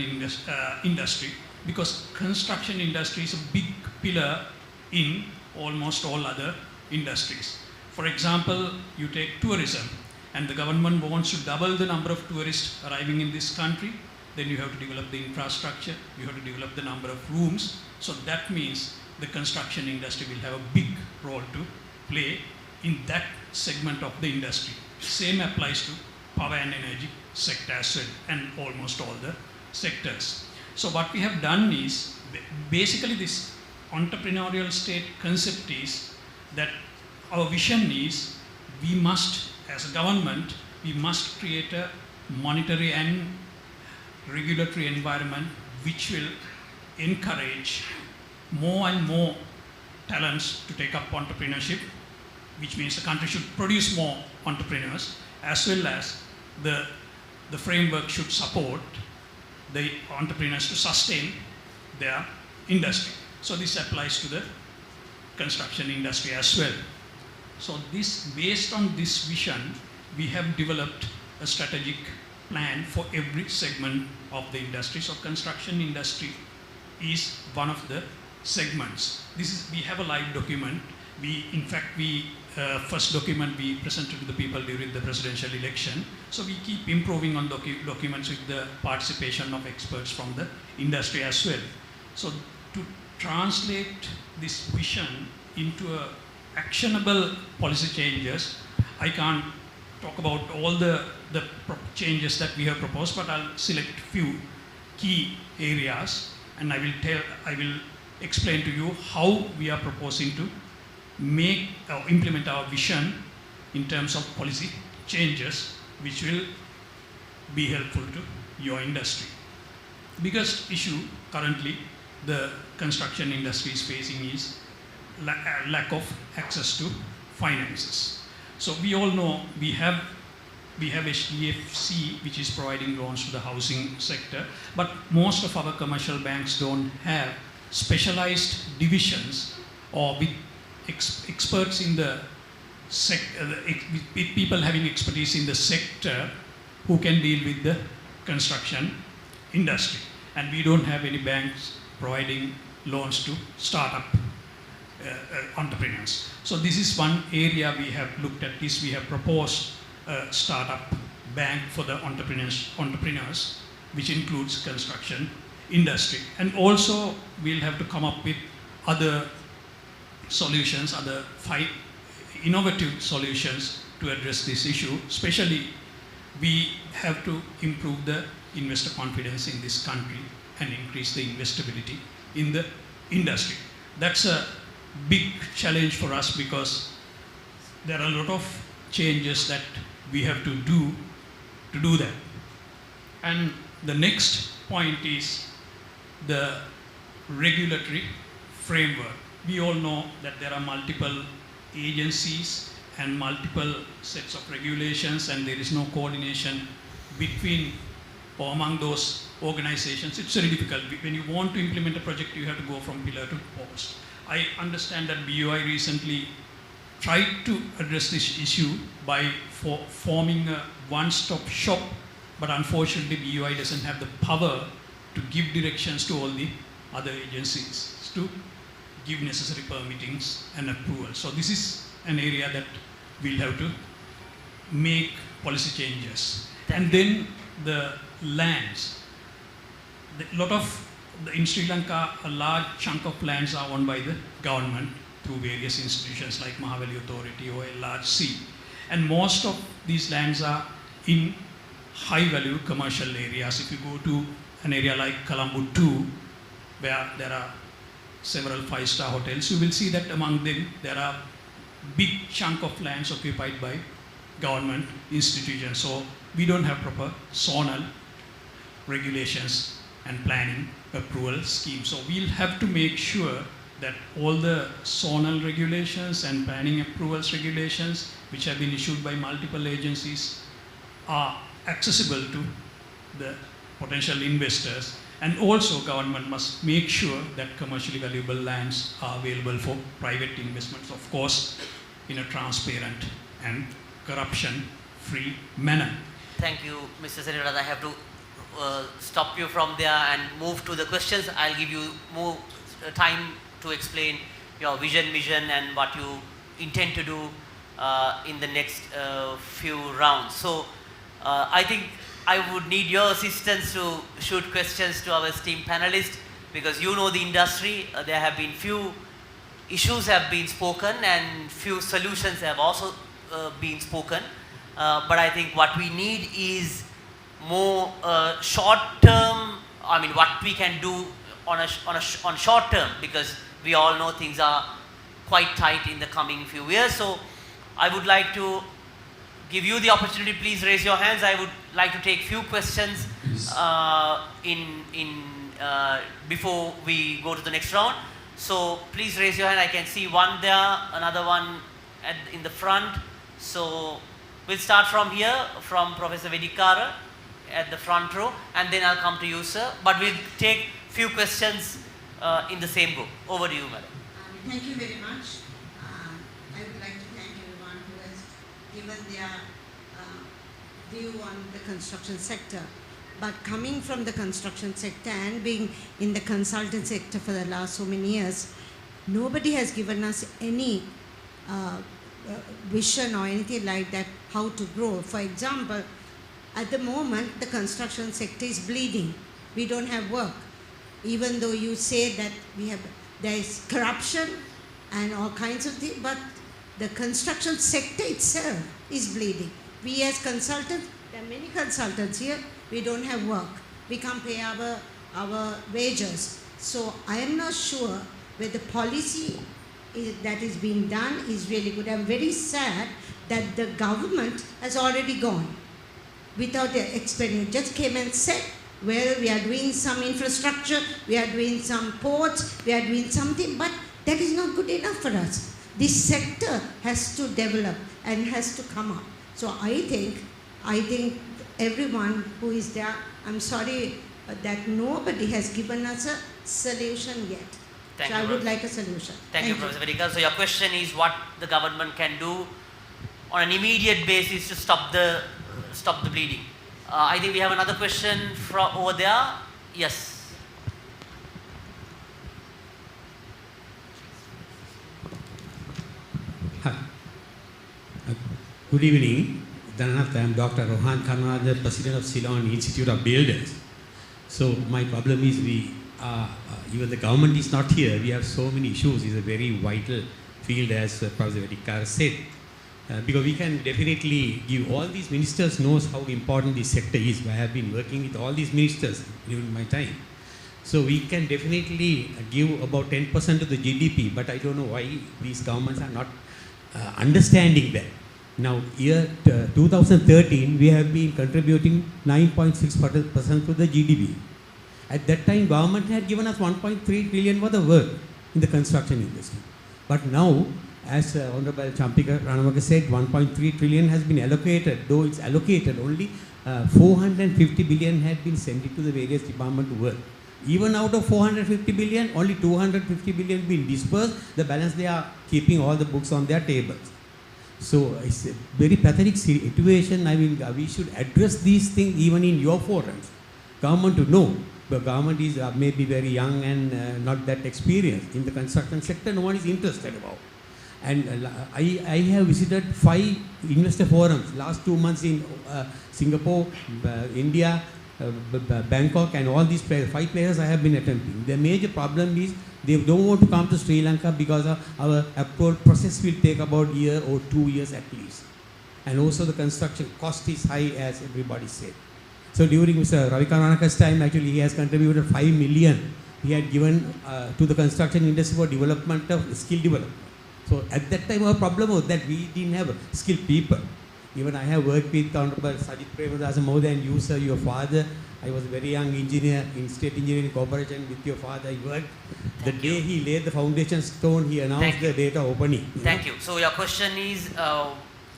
industry, because construction industry is a big pillar in almost all other industries. For example, you take tourism, and the government wants to double the number of tourists arriving in this country, then you have to develop the infrastructure, you have to develop the number of rooms. So that means the construction industry will have a big role to play in that segment of the industry. Same applies to power and energy sector as well, and almost all the sectors. So what we have done is, basically this entrepreneurial state concept is that our vision is, we must, as a government, we must create a monetary and regulatory environment which will encourage more and more talents to take up entrepreneurship, which means the country should produce more entrepreneurs, as well as the framework should support the entrepreneurs to sustain their industry. So this applies to the construction industry as well. So this, based on this vision, we have developed a strategic plan for every segment of the industry. So construction industry is one of the segments. We have a live document. First document we presented to the people during the presidential election. So we keep improving on documents with the participation of experts from the industry as well. So to translate this vision into actionable policy changes, I can't talk about all the changes that we have proposed, but I'll select few key areas, and I will explain to you how we are proposing to make or implement our vision in terms of policy changes which will be helpful to your industry. Biggest issue currently the construction industry is facing is lack of access to finances. So we all know we have HDFC, which is providing loans to the housing sector, but most of our commercial banks don't have specialized divisions or with experts in the with people having expertise in the sector who can deal with the construction industry. and we don't have any banks providing loans to startup entrepreneurs. So this is one area we have looked at. This we have proposed a startup bank for the entrepreneurs, which includes construction industry. And also we'll have to come up with other solutions, other innovative solutions to address this issue. Especially, we have to improve the investor confidence in this country and increase the investability in the industry. That's a big challenge for us because there are a lot of changes that we have to do that. And the next point is the regulatory framework. We all know that there are multiple agencies and multiple sets of regulations, and there is no coordination between or among those organizations. It's very difficult. When you want to implement a project, you have to go from pillar to post. I understand that BOI recently tried to address this issue by forming a one-stop shop, but unfortunately BOI doesn't have the power to give directions to all the other agencies to give necessary permittings and approval. So this is an area that we'll have to make policy changes. And then the lands. In Sri Lanka, a large chunk of lands are owned by the government through various institutions like Mahaweli Authority or LRC. And most of these lands are in high-value commercial areas. If you go to an area like Colombo 2, where there are several five-star hotels, you will see that among them there are big chunk of lands occupied by government institutions. So we don't have proper zonal regulations and planning approval schemes. So we'll have to make sure that all the zonal regulations and planning approvals regulations which have been issued by multiple agencies are accessible to the potential investors. And also government must make sure that commercially valuable lands are available for private investments, of course, in a transparent and corruption-free manner. Thank you, Mr. Senator. I have to stop you from there and move to the questions. I'll give you more time to explain your vision and what you intend to do in the next few rounds. So I think I would need your assistance to shoot questions to our esteemed panelists, because you know the industry. There have been few issues have been spoken and few solutions have also been spoken. But I think what we need is more short term, I mean what we can do on short term, because we all know things are quite tight in the coming few years. So I would like to give you the opportunity. Please raise your hands. I would like to take few questions before we go to the next round. So please raise your hand. I can see one there, another one in the front. So we'll start from here, from Professor Vedikara at the front row, and then I'll come to you, sir. But we'll take few questions in the same group. Over to you, madam. Thank you very much. I would like to thank everyone who has given their view on the construction sector. But coming from the construction sector and being in the consultant sector for the last so many years, nobody has given us any vision or anything like that how to grow. For example, at the moment the construction sector is bleeding. We don't have work. Even though you say that there is corruption and all kinds of things, but the construction sector itself is bleeding. We as consultants, there are many consultants here, we don't have work. We can't pay our wages. So I am not sure whether the policy that is being done is really good. I'm very sad that the government has already gone without the experience. Just came and said, well, we are doing some infrastructure, we are doing some ports, we are doing something, but that is not good enough for us. This sector has to develop and has to come up. So I think everyone who is there, I'm sorry that nobody has given us a solution yet. Thank so you, I would like a solution. Thank you, Professor Vedikara. So your question is what the government can do on an immediate basis to stop the bleeding. I think we have another question from over there. Yes. Good evening. Dhananath, I am Dr. Rohan Khanna, the President of Ceylon Institute of Builders. So my problem is even the government is not here. We have so many issues. It's a very vital field, as Professor Vedikar said. Because we can definitely give all these ministers knows how important this sector is. I have been working with all these ministers during my time. So we can definitely give about 10% of the GDP, but I don't know why these governments are not understanding that. Now, year 2013, we have been contributing 9.6% to the GDP. At that time, government had given us 1.3 trillion worth of work in the construction industry. But now, as Honorable Champika Ranamaka said, 1.3 trillion has been allocated, though it's allocated, only 450 billion had been sent to the various departments to work. Even out of 450 billion, only 250 billion been dispersed. The balance they are keeping all the books on their tables. So it's a very pathetic situation. I mean, we should address these things even in your forums. Government to know. The government is maybe very young and not that experienced. In the construction sector, no one is interested about. And I have visited 5 investor forums last 2 months in Singapore, India, Bangkok, and all these places. 5 places I have been attempting. The major problem is they don't want to come to Sri Lanka because our approval process will take about a year or 2 years at least. And also the construction cost is high, as everybody said. So during Mr. Ravi Karanaka's time, actually he has contributed 5 million. He had given to the construction industry for development of skill development. So at that time our problem was that we didn't have skilled people. Even I have worked with Honorable Sajid Premadasa more than you, sir, your father. I was a very young engineer in State Engineering Corporation with your father. I worked. The day he laid the foundation stone, he announced the date of opening. Thank you. So your question is,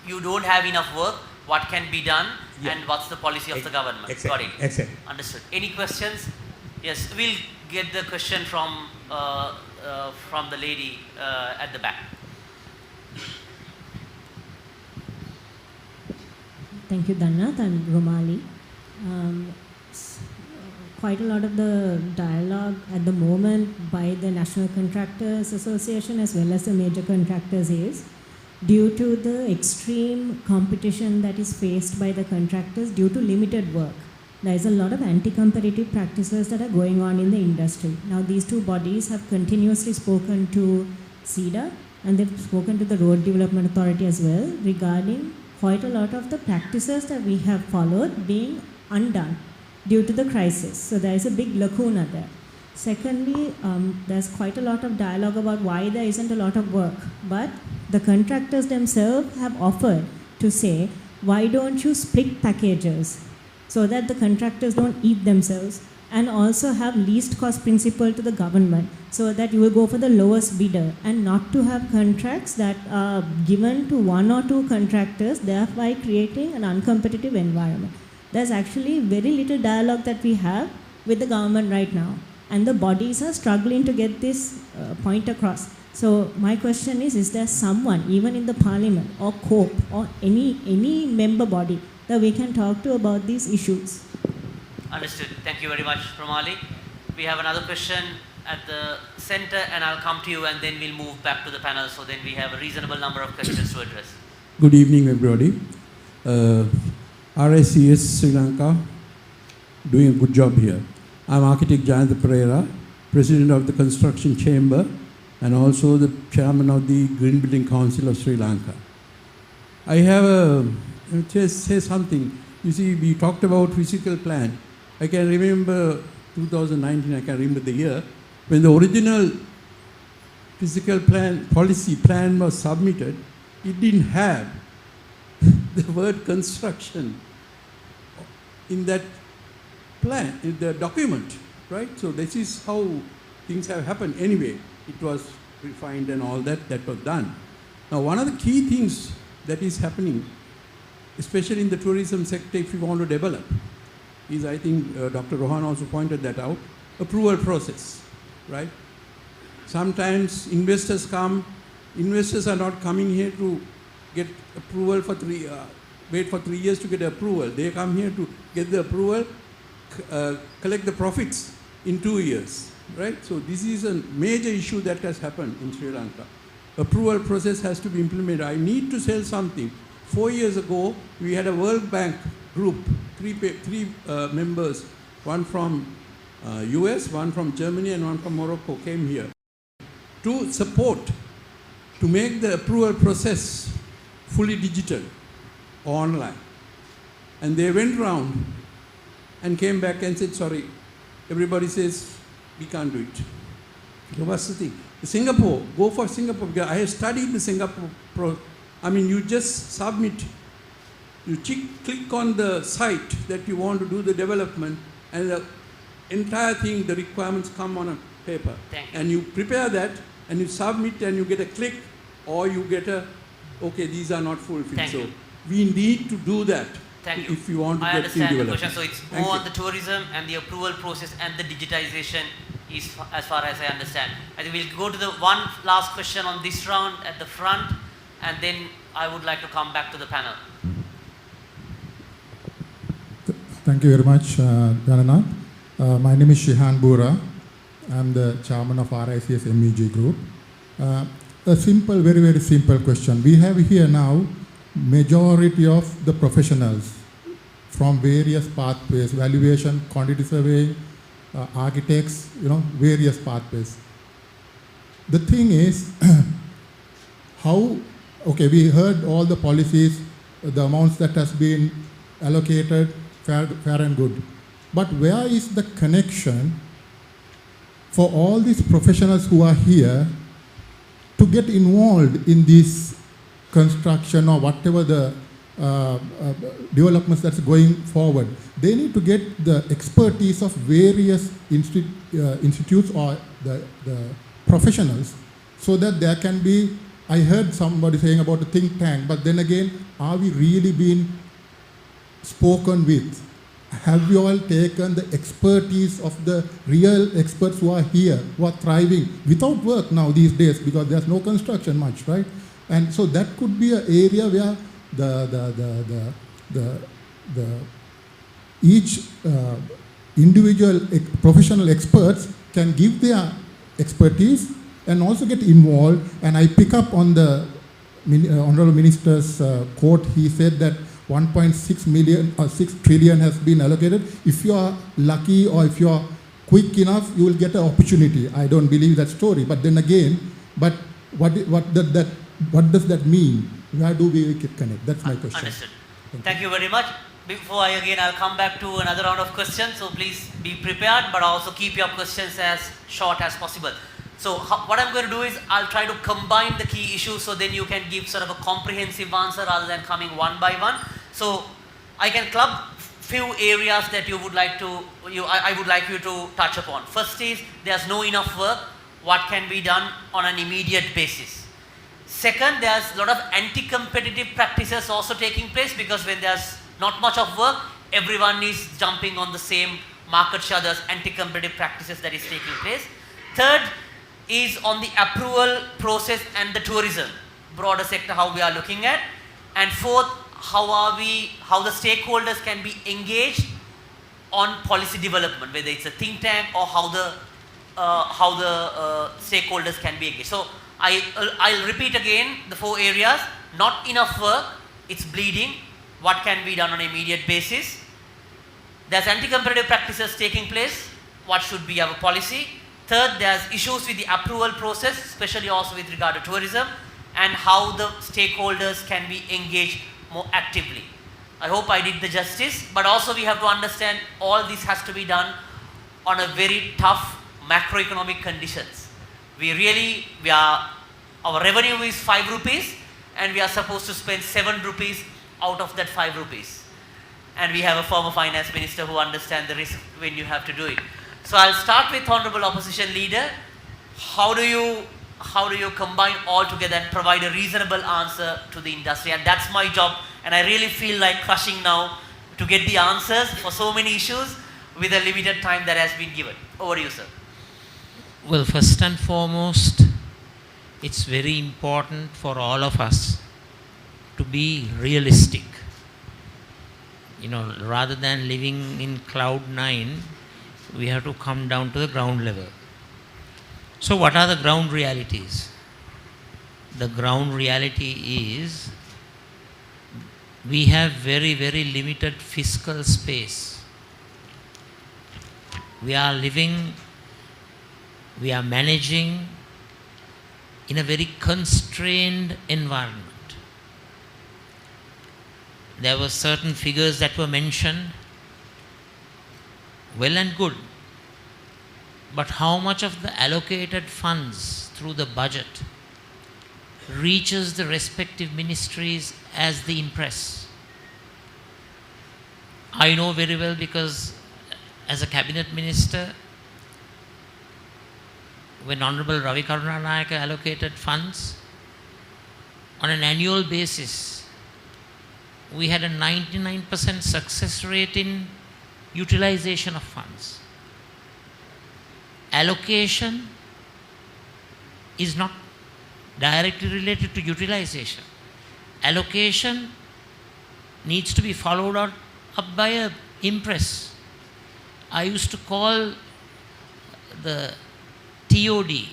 you don't have enough work. What can be done, and what's the policy of the government? Exactly. Got it. Exactly. Understood. Any questions? Yes, we'll get the question from the lady at the back. Thank you, Dhananath and Romali. Quite a lot of the dialogue at the moment by the National Contractors Association as well as the major contractors is due to the extreme competition that is faced by the contractors due to limited work. There is a lot of anti-competitive practices that are going on in the industry. Now, these two bodies have continuously spoken to CEDA and they've spoken to the Road Development Authority as well regarding quite a lot of the practices that we have followed being undone due to the crisis. So there is a big lacuna there. Secondly, there's quite a lot of dialogue about why there isn't a lot of work. But the contractors themselves have offered to say, why don't you split packages so that the contractors don't eat themselves, and also have least cost principle to the government so that you will go for the lowest bidder and not to have contracts that are given to 1 or 2 contractors, thereby creating an uncompetitive environment. There's actually very little dialogue that we have with the government right now, and the bodies are struggling to get this point across. So my question is there someone, even in the parliament or COPE or any member body, that we can talk to about these issues? Understood. Thank you very much, Pramali. We have another question at the center, and I'll come to you, and then we'll move back to the panel, so then we have a reasonable number of questions to address. Good evening, everybody. RICS Sri Lanka doing a good job here. I'm Architect Jayantha Pereira, President of the Construction Chamber, and also the Chairman of the Green Building Council of Sri Lanka. I have just say something. You see, we talked about physical plan. I can remember 2019, I can remember the year, when the original physical plan, policy plan was submitted, it didn't have the word construction in that plan, in the document, right? So this is how things have happened. Anyway, it was refined and all that was done. Now, one of the key things that is happening, especially in the tourism sector, if you want to develop, is, I think Dr. Rohan also pointed that out, approval process, right? Sometimes investors come, investors are not coming here to get approval for wait for 3 years to get approval. They come here to get the approval, collect the profits in 2 years, right? So this is a major issue that has happened in Sri Lanka. Approval process has to be implemented. I need to sell something. 4 years ago, we had a World Bank group, three members, one from US, one from Germany, and one from Morocco came here to support, to make the approval process fully digital or online. And they went round and came back and said, sorry, everybody says we can't do it. So what's the thing? Singapore, go for Singapore. I have studied the Singapore you just submit, you click on the site that you want to do the development, and the entire thing, the requirements come on a paper. And you prepare that, and you submit, and you get a click, or you get a, okay, these are not fulfilled. So we need to do that. If you want to get in development. I understand the question. So it's more on the tourism and the approval process and the digitization is as far as I understand. I think we'll go to the one last question on this round at the front, and then I would like to come back to the panel. Thank you very much, Dhananath. My name is Shihan Bura. I'm the chairman of RICS MEG Group. A simple, very, very simple question. We have here now majority of the professionals from various pathways, valuation, quantity surveying, architects, various pathways. The thing is, we heard all the policies, the amounts that has been allocated, fair and good. But where is the connection for all these professionals who are here to get involved in this construction or whatever the developments that's going forward? They need to get the expertise of various institutes or the professionals, so that there can be, I heard somebody saying about a think tank, but then again, are we really being spoken with? Have you all taken the expertise of the real experts who are here, who are thriving without work now these days, because there's no construction much, right? And so that could be an area where each individual professional experts can give their expertise and also get involved. And I pick up on the Honorable Minister's quote. He said that 1.6 million or 6 trillion has been allocated. If you are lucky or if you are quick enough, you will get an opportunity. I don't believe that story. But then again, what does that mean? Where do we connect? That's my question. Understood. Thank you very much. Before I'll come back to another round of questions. So please be prepared, but also keep your questions as short as possible. So what I'm going to do is I'll try to combine the key issues, so then you can give sort of a comprehensive answer rather than coming one by one. So I can club few areas that you would like to, I would like you to touch upon. First is, there's no enough work. What can be done on an immediate basis? Second, there's a lot of anti-competitive practices also taking place, because when there's not much of work, everyone is jumping on the same market share. There's anti-competitive practices that is taking place. Third is on the approval process and the tourism, broader sector, how we are looking at. And fourth, how the stakeholders can be engaged on policy development, whether it's a think tank or how the stakeholders can be engaged. So I'll repeat again the 4 areas. Not enough work, it's bleeding. What can be done on an immediate basis? There's anti-competitive practices taking place. What should be our policy? Third, there's issues with the approval process, especially also with regard to tourism, and how the stakeholders can be engaged more actively. I hope I did the justice, but also we have to understand all this has to be done on a very tough macroeconomic conditions. Our revenue is 5 rupees, and we are supposed to spend 7 rupees out of that 5 rupees. And we have a former finance minister who understands the risk when you have to do it. So I'll start with Honorable Opposition Leader. How do you combine all together and provide a reasonable answer to the industry? And that's my job, and I really feel like crushing now to get the answers for so many issues with a limited time that has been given. Over to you, sir. Well, first and foremost, it's very important for all of us to be realistic. Rather than living in cloud 9, we have to come down to the ground level. So what are the ground realities? The ground reality is we have very, very limited fiscal space. We are managing in a very constrained environment. There were certain figures that were mentioned, well and good. But how much of the allocated funds through the budget reaches the respective ministries as the impress? I know very well, because as a cabinet minister, when Honorable Ravi Karunanayake allocated funds, on an annual basis, we had a 99% success rate in utilization of funds. Allocation is not directly related to utilization. Allocation needs to be followed up by a impress. I used to call the TOD,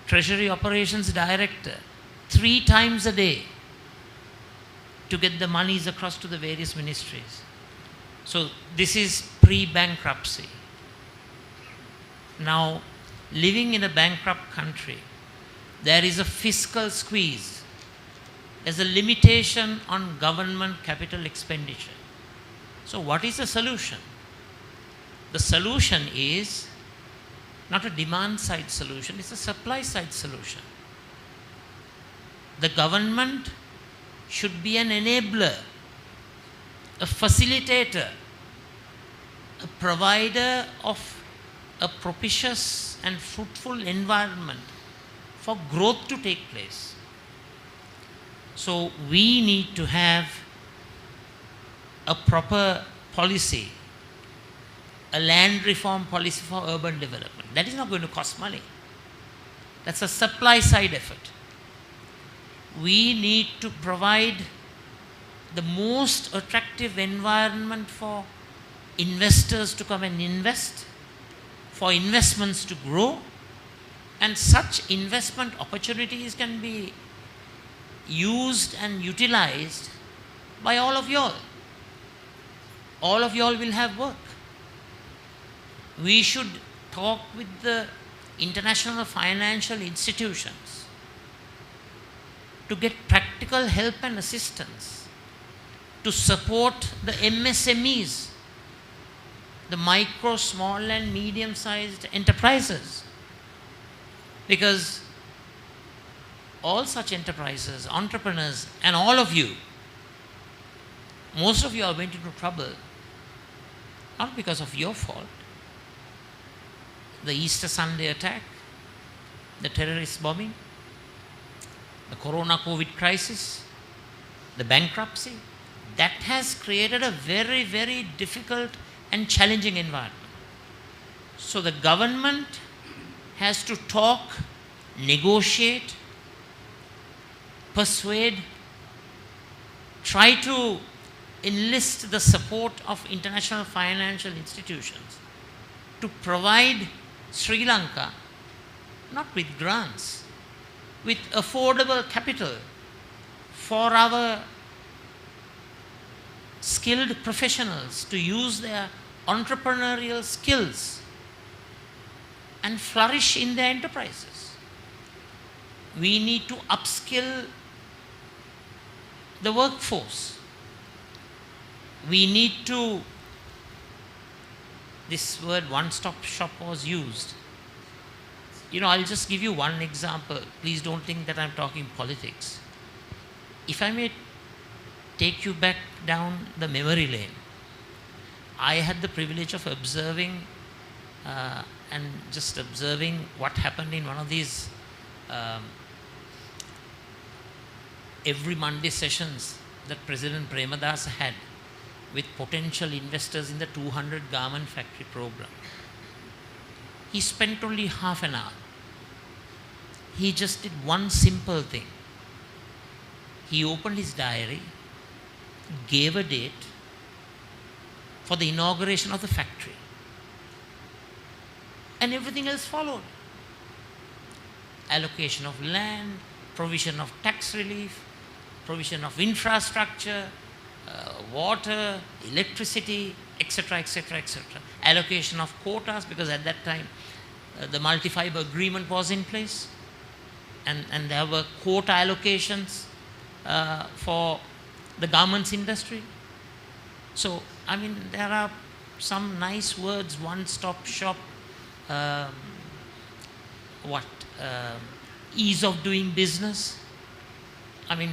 Treasury Operations Director, 3 times a day to get the monies across to the various ministries. So this is pre-bankruptcy. Now, living in a bankrupt country, there is a fiscal squeeze. There's a limitation on government capital expenditure. So what is the solution? The solution is not a demand side solution, it's a supply side solution. The government should be an enabler, a facilitator, a provider of a propitious and fruitful environment for growth to take place. So we need to have a proper policy, a land reform policy for urban development. That is not going to cost money. That's a supply side effort. We need to provide the most attractive environment for investors to come and invest, for investments to grow, and such investment opportunities can be used and utilized by all of y'all. All of y'all will have work. We should talk with the international financial institutions to get practical help and assistance to support the MSMEs, the micro, small and medium-sized enterprises. Because all such enterprises, entrepreneurs, and all of you, most of you are went into trouble not because of your fault. The Easter Sunday attack, the terrorist bombing, the Corona COVID crisis, the bankruptcy, that has created a very, very difficult and challenging environment. So the government has to talk, negotiate, persuade, try to enlist the support of international financial institutions to provide Sri Lanka not with grants, with affordable capital for our skilled professionals to use their entrepreneurial skills and flourish in their enterprises. We need to upskill the workforce. We need to, this word one-stop shop was used. You know, I'll just give you one example. Please don't think that I'm talking politics. If I may take you back down the memory lane, I had the privilege of observing what happened in one of these every Monday sessions that President Premadasa had with potential investors in the 200 garment factory program. He spent only half an hour. He just did one simple thing. He opened his diary, gave a date for the inauguration of the factory, and everything else followed. Allocation of land, provision of tax relief, provision of infrastructure, water, electricity, etc., etc., etc. Allocation of quotas, because at that time the multi-fiber agreement was in place, and there were quota allocations for the garments industry. So, I mean, there are some nice words, one-stop shop, ease of doing business. I mean,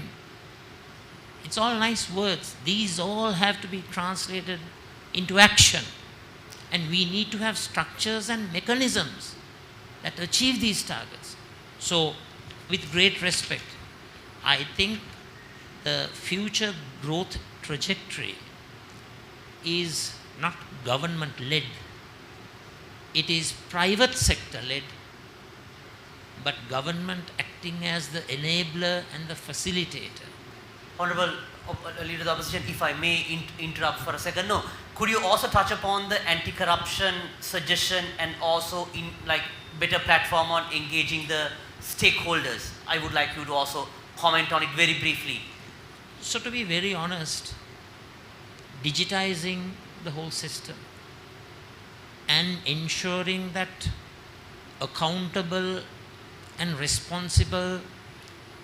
it's all nice words. These all have to be translated into action. And we need to have structures and mechanisms that achieve these targets. So, with great respect, I think the future growth trajectory is not government-led. It is private sector-led, but government acting as the enabler and the facilitator. Honorable Leader of the Opposition, if I may interrupt for a second. No, could you also touch upon the anti-corruption suggestion and also in like better platform on engaging the stakeholders? I would like you to also comment on it very briefly. So, to be very honest, digitizing the whole system and ensuring that accountable and responsible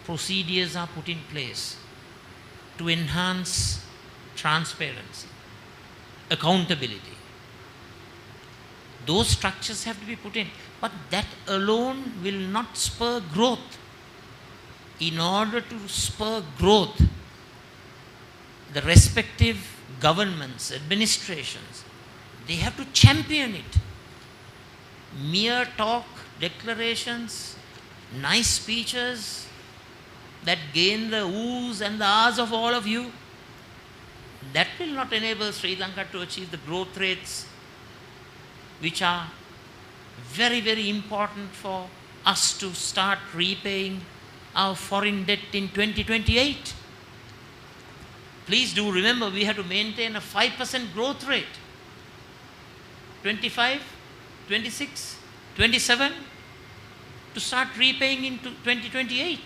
procedures are put in place to enhance transparency, accountability. Those structures have to be put in, but that alone will not spur growth. In order to spur growth, the respective governments, administrations, they have to champion it. Mere talk, declarations, nice speeches that gain the oohs and the ahs of all of you, that will not enable Sri Lanka to achieve the growth rates which are very, very important for us to start repaying our foreign debt in 2028. Please do remember, we have to maintain a 5% growth rate. 25, 26, 27, to start repaying into 2028.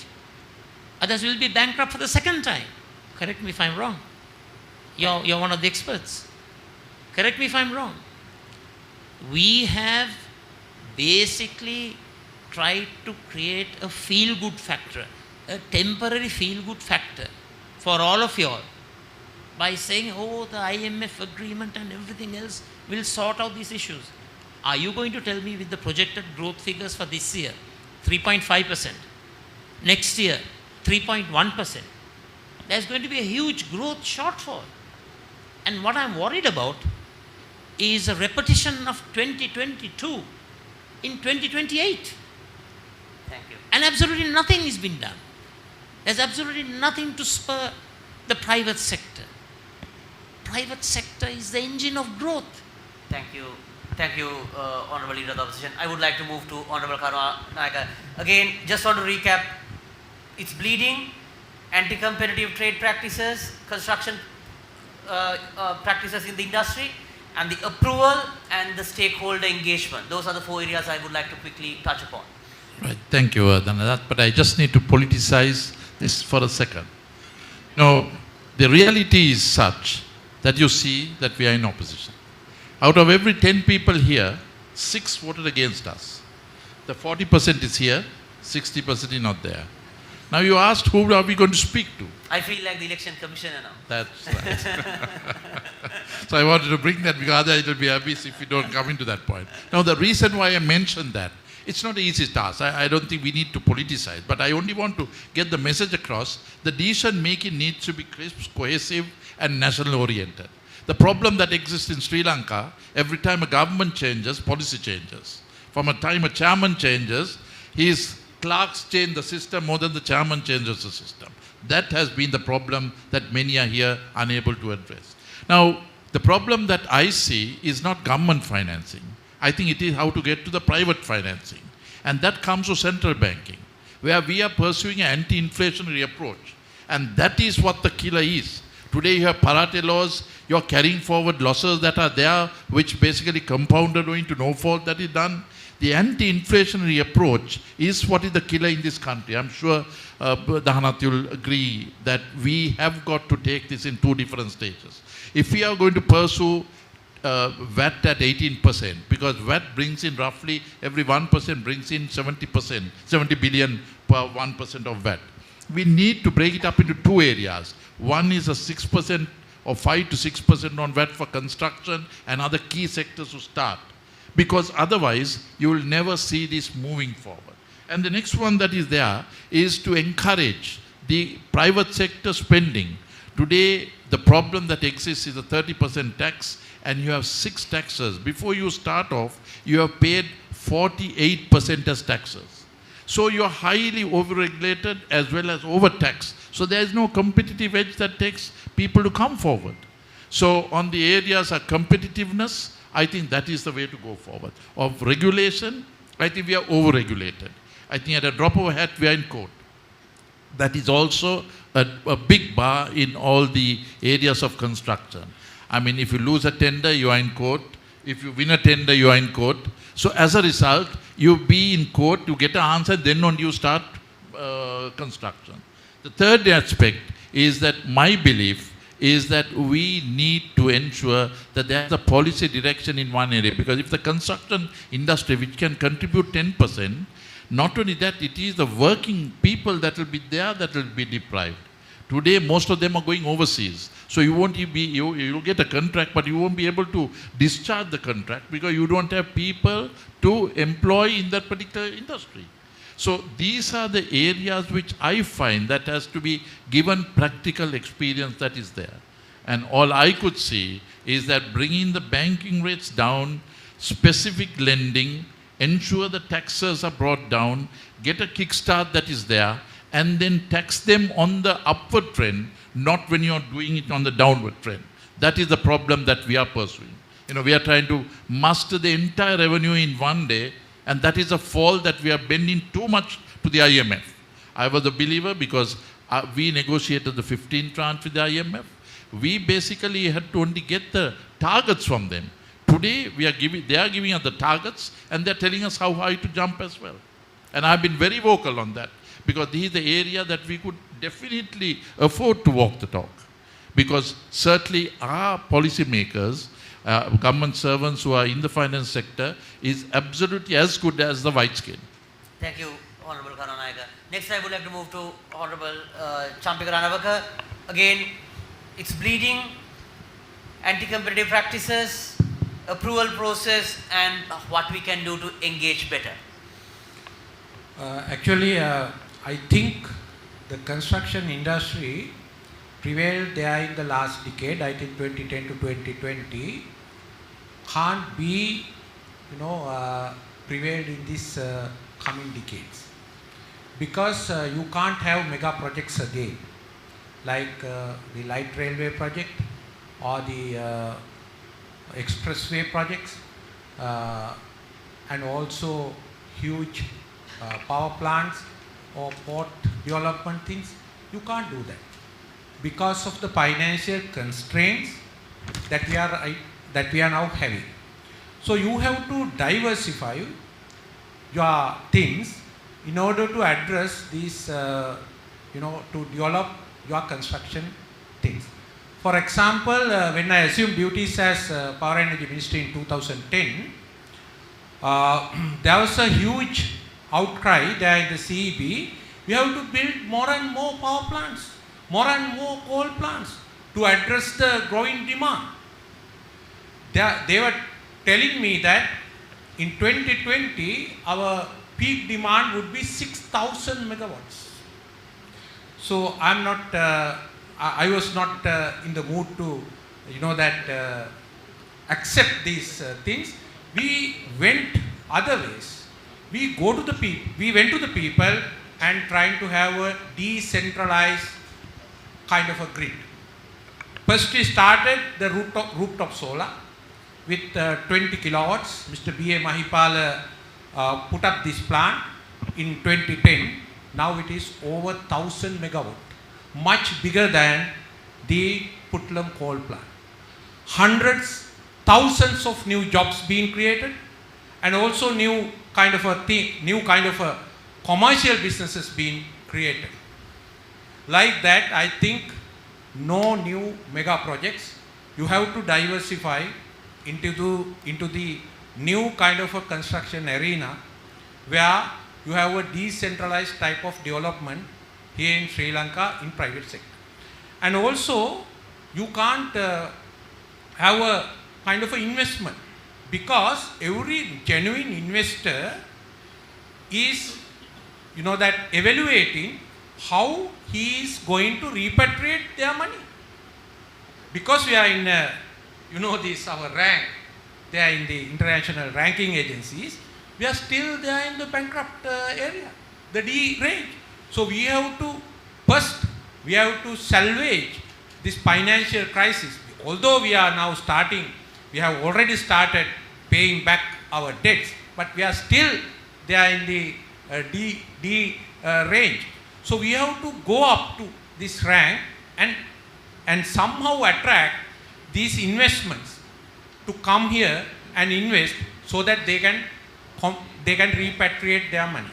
Others will be bankrupt for the second time. Correct me if I'm wrong. You're one of the experts. Correct me if I'm wrong. We have basically tried to create a feel-good factor, a temporary feel-good factor for all of you all, by saying, oh, the IMF agreement and everything else will sort out these issues. Are you going to tell me with the projected growth figures for this year, 3.5%, next year, 3.1%, there's going to be a huge growth shortfall? And what I'm worried about is a repetition of 2022 in 2028. Thank you. And absolutely nothing has been done. There's absolutely nothing to spur the private sector. Private sector is the engine of growth. Thank you. Thank you, Honorable Leader of the Opposition. I would like to move to Honorable Karunanayaka. Again, just want to recap, it's bleeding, anti-competitive trade practices, construction practices in the industry, and the approval and the stakeholder engagement. Those are the 4 areas I would like to quickly touch upon. Right, thank you, Dhananath. But I just need to politicize this for a second. No, the reality is such that you see that we are in opposition. Out of every 10 people here, 6 voted against us. The 40% is here, 60% is not there. Now you asked, who are we going to speak to? I feel like the election commissioner now. That's right. So I wanted to bring that because otherwise it will be abyss if we don't come into that point. Now the reason why I mentioned that, it's not an easy task. I don't think we need to politicize, but I only want to get the message across. The decision making needs to be crisp, cohesive and national oriented. The problem that exists in Sri Lanka, every time a government changes, policy changes. From a time a chairman changes, his clerks change the system more than the chairman changes the system. That has been the problem that many are here unable to address. Now, the problem that I see is not government financing. I think it is how to get to the private financing. And that comes to central banking, where we are pursuing an anti-inflationary approach. And that is what the killer is. Today you have parate laws, you are carrying forward losses that are there, which basically compounded owing to no fault that is done. the anti-inflationary approach is what is the killer in this country. I'm sure Dhananath will agree that we have got to take this in two different stages. If we are going to pursue VAT at 18%, because VAT brings in roughly, every 1% brings in 70%, 70 billion per 1% of VAT. We need to break it up into two areas. One is a 6% or 5 to 6% on VAT for construction and other key sectors to start. Because otherwise, you will never see this moving forward. And the next one that is there is to encourage the private sector spending. Today, the problem that exists is a 30% tax, and you have 6 taxes. Before you start off, you have paid 48% as taxes. So you are highly overregulated as well as overtaxed. So there is no competitive edge that takes people to come forward. So on the areas of competitiveness, I think that is the way to go forward. Of regulation, I think we are overregulated. I think at a drop of a hat, we are in court. That is also a big bar in all the areas of construction. I mean, if you lose a tender, you are in court. If you win a tender, you are in court. So as a result, you be in court, you get an answer, then only you start construction. The third aspect is that my belief is that we need to ensure that there is a policy direction in one area. Because if the construction industry, which can contribute 10%, not only that, it is the working people that will be there that will be deprived. Today, most of them are going overseas. So you won't be, you'll get a contract, but you won't be able to discharge the contract because you don't have people to employ in that particular industry. So these are the areas which I find that has to be given practical experience that is there. And all I could see is that bringing the banking rates down, specific lending, ensure the taxes are brought down, get a kickstart that is there, and then tax them on the upward trend, not when you are doing it on the downward trend. That is the problem that we are pursuing. We are trying to master the entire revenue in one day, and that is a fall that we are bending too much to the IMF. I was a believer because we negotiated the 15 tranche with the IMF. We basically had to only get the targets from them. Today, they are giving us the targets, and they are telling us how high to jump as well. And I have been very vocal on that, because this is the area that we could definitely afford to walk the talk. Because certainly our policymakers, government servants who are in the finance sector, is absolutely as good as the white skin. Thank you, Honorable Karunanayaka. Next, I would like to move to Honorable Champika Ranawaka. Again, it's bleeding, anti-competitive practices, approval process, and what we can do to engage better. Actually, I think the construction industry prevailed there in the last decade, I think 2010 to 2020, can't be, prevailed in this coming decades. Because you can't have mega projects again, like the light railway project or the expressway projects, and also huge power plants or port development things. You can't do that because of the financial constraints that we are now having. So you have to diversify your things in order to address these, to develop your construction things. For example, when I assumed duties as Power and Energy Minister in 2010, there was a huge outcry there in the CEB. We have to build more and more power plants, more and more coal plants to address the growing demand. They were telling me that in 2020, our peak demand would be 6,000 megawatts. So I was not in the mood to, accept these things. We went other ways. We went to the people and trying to have a decentralized kind of a grid. First we started the rooftop solar with 20 kilowatts. Mr. B.A. Mahipala put up this plant in 2010. Now it is over 1,000 megawatt, much bigger than the Putlam coal plant. Hundreds, thousands of new jobs being created, and also new kind of a commercial businesses being created. Like that, I think no new mega projects. You have to diversify into the new kind of a construction arena where you have a decentralized type of development here in Sri Lanka in private sector. And also, you can't have a kind of an investment, because every genuine investor is, that evaluating how he is going to repatriate their money. Because we are in, this our rank, they are in the international ranking agencies, we are still there in the bankrupt area, the D range. So we have to salvage this financial crisis. Although we are now we have already started paying back our debts, but we are still there in the D range. So we have to go up to this rank and somehow attract these investments to come here and invest so that they can repatriate their money.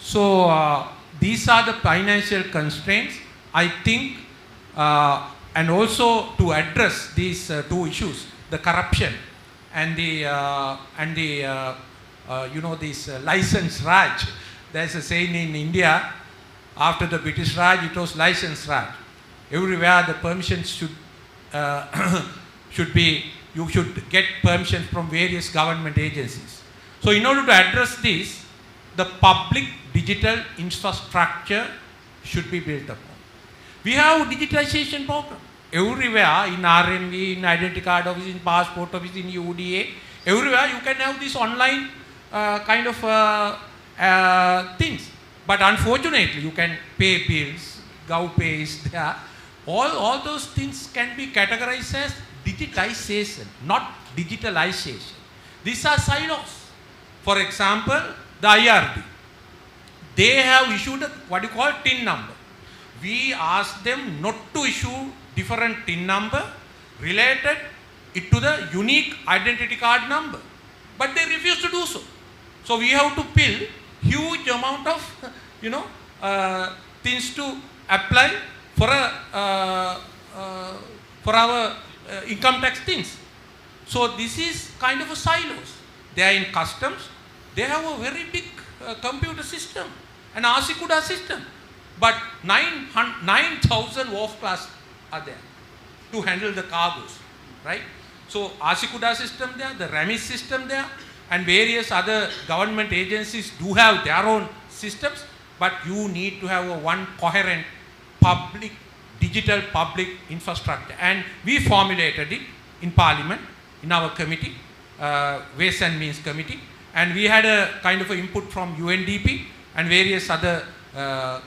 So these are the financial constraints, I think, and also to address these two issues, the corruption and this license Raj. There's a saying in India, after the British Raj, it was license Raj. Everywhere the permissions should be, you should get permission from various government agencies. So in order to address this, the public digital infrastructure should be built upon. We have digitization program. Everywhere, in RMV, in identity card office, in passport office, in UDA, everywhere you can have this online kind of things. But unfortunately, you can pay bills, GovPay is there. All those things can be categorized as digitization, not digitalization. These are silos. For example, the IRD. They have issued what you call TIN number. We asked them not to issue different TIN number related it to the unique identity card number. But they refuse to do so. So we have to bill huge amount of things to apply for our income tax things. So this is kind of a silos. They are in customs. They have a very big computer system, an RCCUDA system. But 9,000 wharf class are there to handle the cargoes, right? So RCCUDA system there, the RAMIS system there, and various other government agencies do have their own systems, but you need to have one coherent digital public infrastructure. And we formulated it in Parliament, in our committee, Ways and Means Committee, and we had a kind of input from UNDP and various other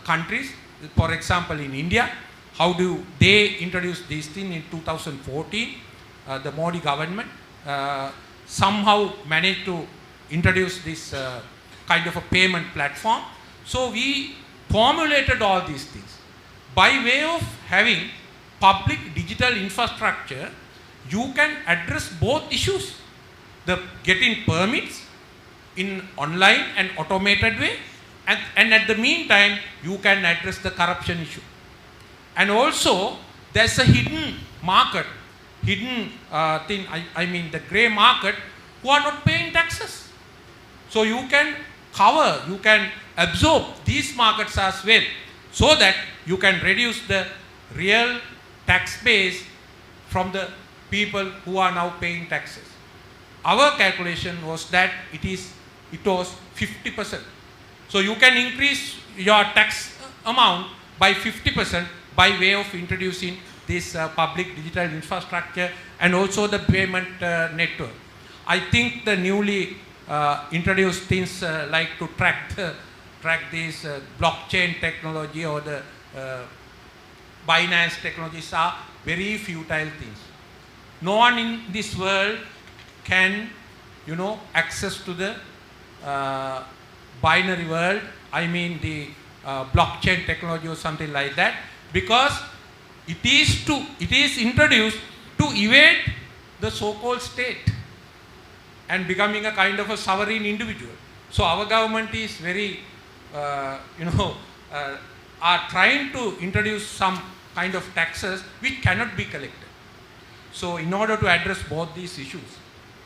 countries. For example, in India, how do they introduce these things in 2014? The Modi government somehow managed to introduce this kind of a payment platform. So we formulated all these things. By way of having public digital infrastructure, you can address both issues. The getting permits in online and automated way, and at the meantime, you can address the corruption issue. And also, there's a hidden market, thing, I mean the grey market, who are not paying taxes. So you can cover, you can absorb these markets as well, so that you can reduce the real tax base from the people who are now paying taxes. Our calculation was that it was 50%. So you can increase your tax amount by 50% by way of introducing this public digital infrastructure and also the payment network. I think the newly introduced things like to track this blockchain technology or the Binance technologies are very futile things. No one in this world can, access to the binary world, I mean the blockchain technology or something like that, because it is introduced to evade the so-called state. and becoming a kind of a sovereign individual. So our government is very, are trying to introduce some kind of taxes which cannot be collected. So in order to address both these issues,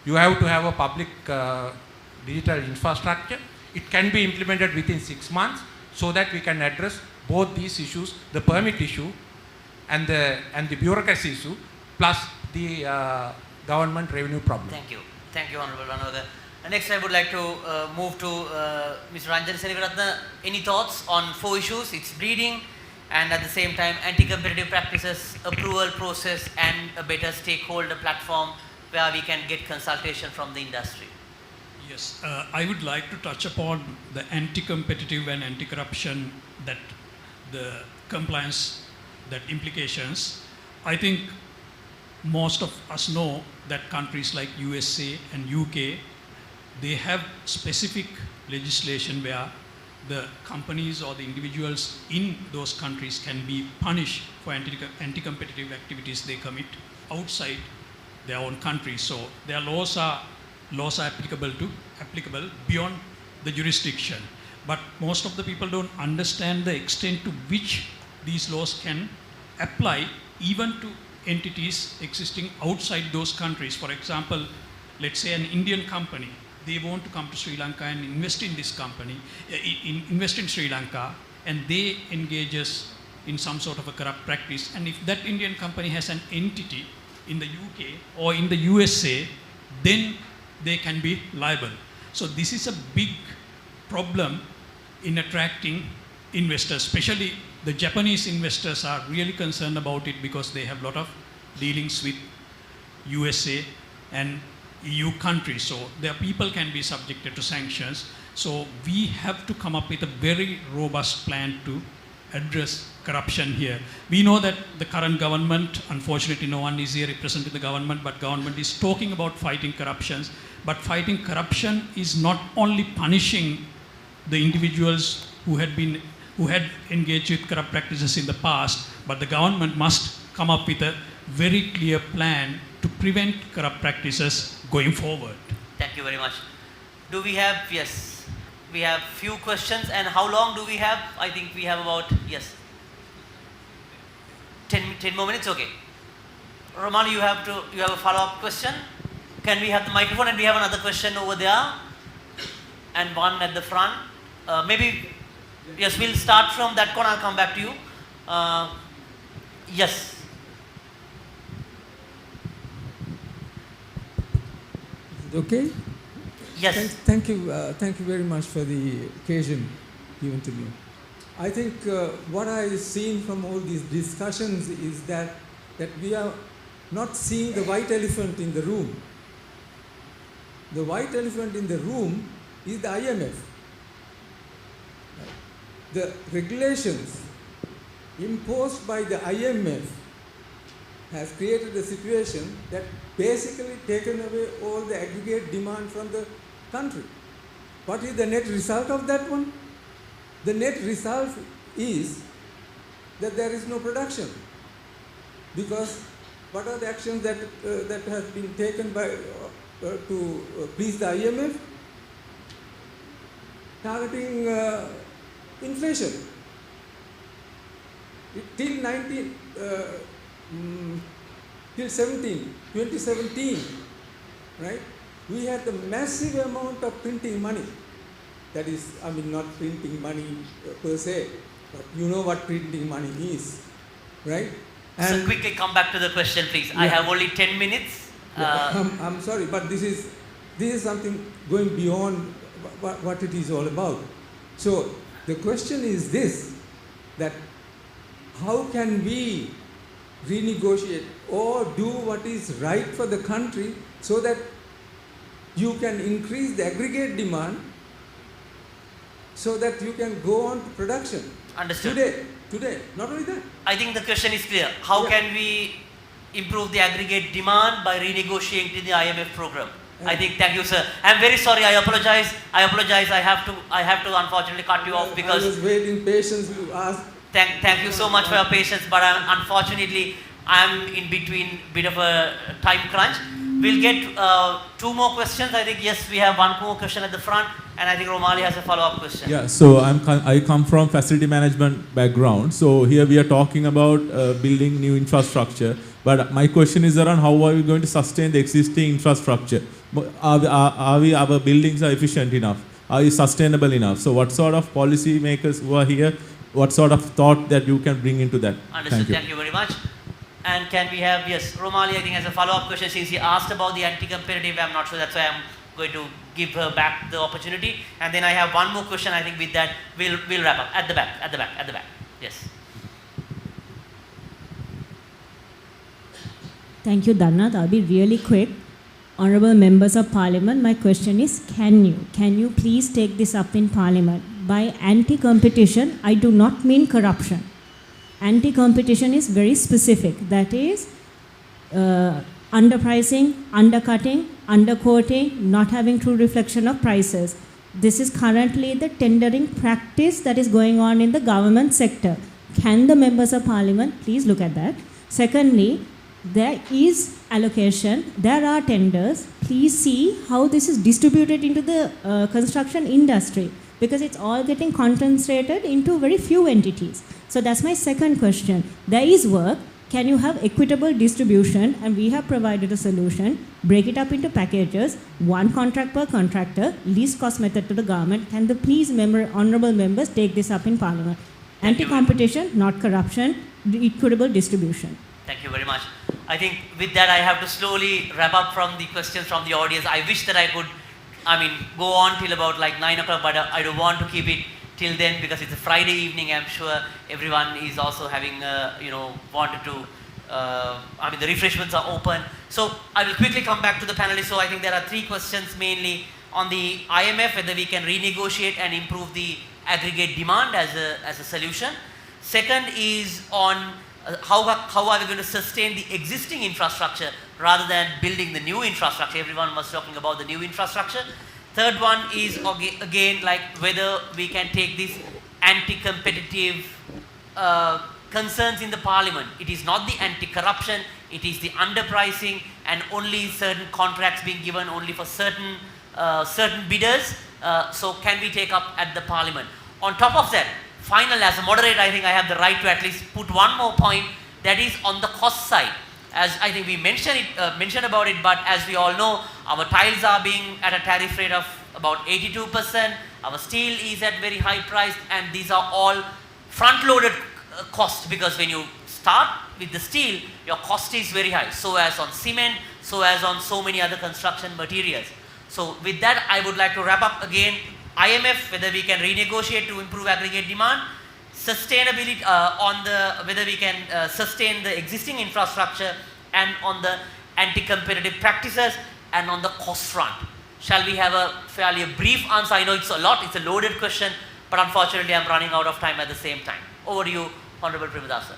you have to have a public digital infrastructure. It can be implemented within 6 months so that we can address both these issues, the permit issue and the bureaucracy issue, plus the government revenue problem. Thank you. Thank you, Honorable Ranawada. Next, I would like to move to Mr. Ranjan Seneviratne. Any thoughts on 4 issues? It's breeding, and at the same time, anti-competitive practices, approval process, and a better stakeholder platform where we can get consultation from the industry. Yes, I would like to touch upon the anti-competitive and anti-corruption, that the compliance, that implications. I think most of us know that countries like USA and UK, they have specific legislation where the companies or the individuals in those countries can be punished for anti-competitive activities they commit outside their own country. So their laws are applicable beyond the jurisdiction. But most of the people don't understand the extent to which these laws can apply even to entities existing outside those countries. For example, let's say an Indian company, they want to come to Sri Lanka and invest in this company, invest in Sri Lanka, and they engages in some sort of a corrupt practice. And if that Indian company has an entity in the UK or in the USA, then they can be liable. So this is a big problem in attracting investors, especially the Japanese investors are really concerned about it because they have a lot of dealings with USA and EU countries. So their people can be subjected to sanctions. So we have to come up with a very robust plan to address corruption here. We know that the current government, unfortunately no one is here representing the government, but government is talking about fighting corruptions. But fighting corruption is not only punishing the individuals who had engaged with corrupt practices in the past, but the government must come up with a very clear plan to prevent corrupt practices going forward. Thank you very much. Do we have, yes, we have few questions, and how long do we have? I think we have about, yes, 10 more minutes, okay. Roman, you have a follow-up question? Can we have the microphone, and we have another question over there and one at the front. Maybe, yes, we'll start from that corner, I'll come back to you. Yes. Okay? Yes. Thank you very much for the occasion given to me. I think what I've seen from all these discussions is that we are not seeing the white elephant in the room. The white elephant in the room is the IMF. The regulations imposed by the IMF has created a situation that basically taken away all the aggregate demand from the country. What is the net result of that one? The net result is that there is no production, because what are the actions that have been taken by to please the IMF? Targeting inflation. Till 2017, right? We had the massive amount of printing money. That is, I mean, not printing money per se, but you know what printing money is, right? So quickly come back to the question, please. Yeah. I have only 10 minutes. I'm sorry, but this is something going beyond what it is all about. So the question is this, that how can we renegotiate or do what is right for the country so that you can increase the aggregate demand so that you can go on to production. Understood. Today, not only that. I think the question is clear. How can we improve the aggregate demand by renegotiating the IMF program? I think, thank you, sir. I'm very sorry. I apologize. I have to unfortunately cut you off because I was waiting patiently to ask. Thank you so much for your patience, but unfortunately I'm in between bit of a time crunch. We'll get 2 more questions. I think, yes, we have 1 more question at the front, and I think Romali has a follow-up question. Yeah, so I come from facility management background. So here we are talking about building new infrastructure. But my question is around how are we going to sustain the existing infrastructure? Our buildings are efficient enough? Are we sustainable enough? So what sort of policy makers who are here, what sort of thought that you can bring into that? Understood. Thank you very much. And can we have, yes, Romali, I think, has a follow-up question since he asked about the anti-competitive. I'm not sure, that's why I'm going to give her back the opportunity. And then I have 1 more question. I think with that, we'll wrap up. At the back. Yes. Thank you, Dhannath. I'll be really quick. Honorable members of Parliament, my question is, can you please take this up in Parliament? By anti-competition, I do not mean corruption. Anti-competition is very specific. That is underpricing, undercutting, underquoting, not having true reflection of prices. This is currently the tendering practice that is going on in the government sector. Can the members of Parliament please look at that? Secondly, there is allocation, there are tenders. Please see how this is distributed into the construction industry, because it's all getting concentrated into very few entities. So that's my second question. There is work. Can you have equitable distribution? And we have provided a solution. Break it up into packages, 1 contract per contractor, least cost method to the government. Can the please honorable members take this up in Parliament? Anti-competition, not corruption, equitable distribution. Thank you very much. I think with that I have to slowly wrap up from the questions from the audience. I wish that I could, go on till about like 9 o'clock, but I don't want to keep it till then because it's a Friday evening. I'm sure everyone is also having, wanted to, the refreshments are open. So I will quickly come back to the panelists. So I think there are 3 questions mainly on the IMF, whether we can renegotiate and improve the aggregate demand as a solution. Second is on how are we going to sustain the existing infrastructure rather than building the new infrastructure. Everyone was talking about the new infrastructure. Third one is again like whether we can take these anti-competitive concerns in the Parliament. It is not the anti-corruption, it is the underpricing and only certain contracts being given only for certain bidders. So can we take up at the Parliament? On top of that, final, as a moderator, I think I have the right to at least put 1 more point, that is on the cost side. As I think we mentioned about it, but as we all know, our tiles are being at a tariff rate of about 82%. Our steel is at very high price, and these are all front-loaded costs, because when you start with the steel, your cost is very high. So as on cement, so as on so many other construction materials. So with that, I would like to wrap up again. IMF, whether we can renegotiate to improve aggregate demand, sustainability whether we can sustain the existing infrastructure, and on the anti-competitive practices, and on the cost front. Shall we have a fairly brief answer? I know it's a lot, it's a loaded question, but unfortunately I'm running out of time at the same time. Over to you, Honorable Premadasa.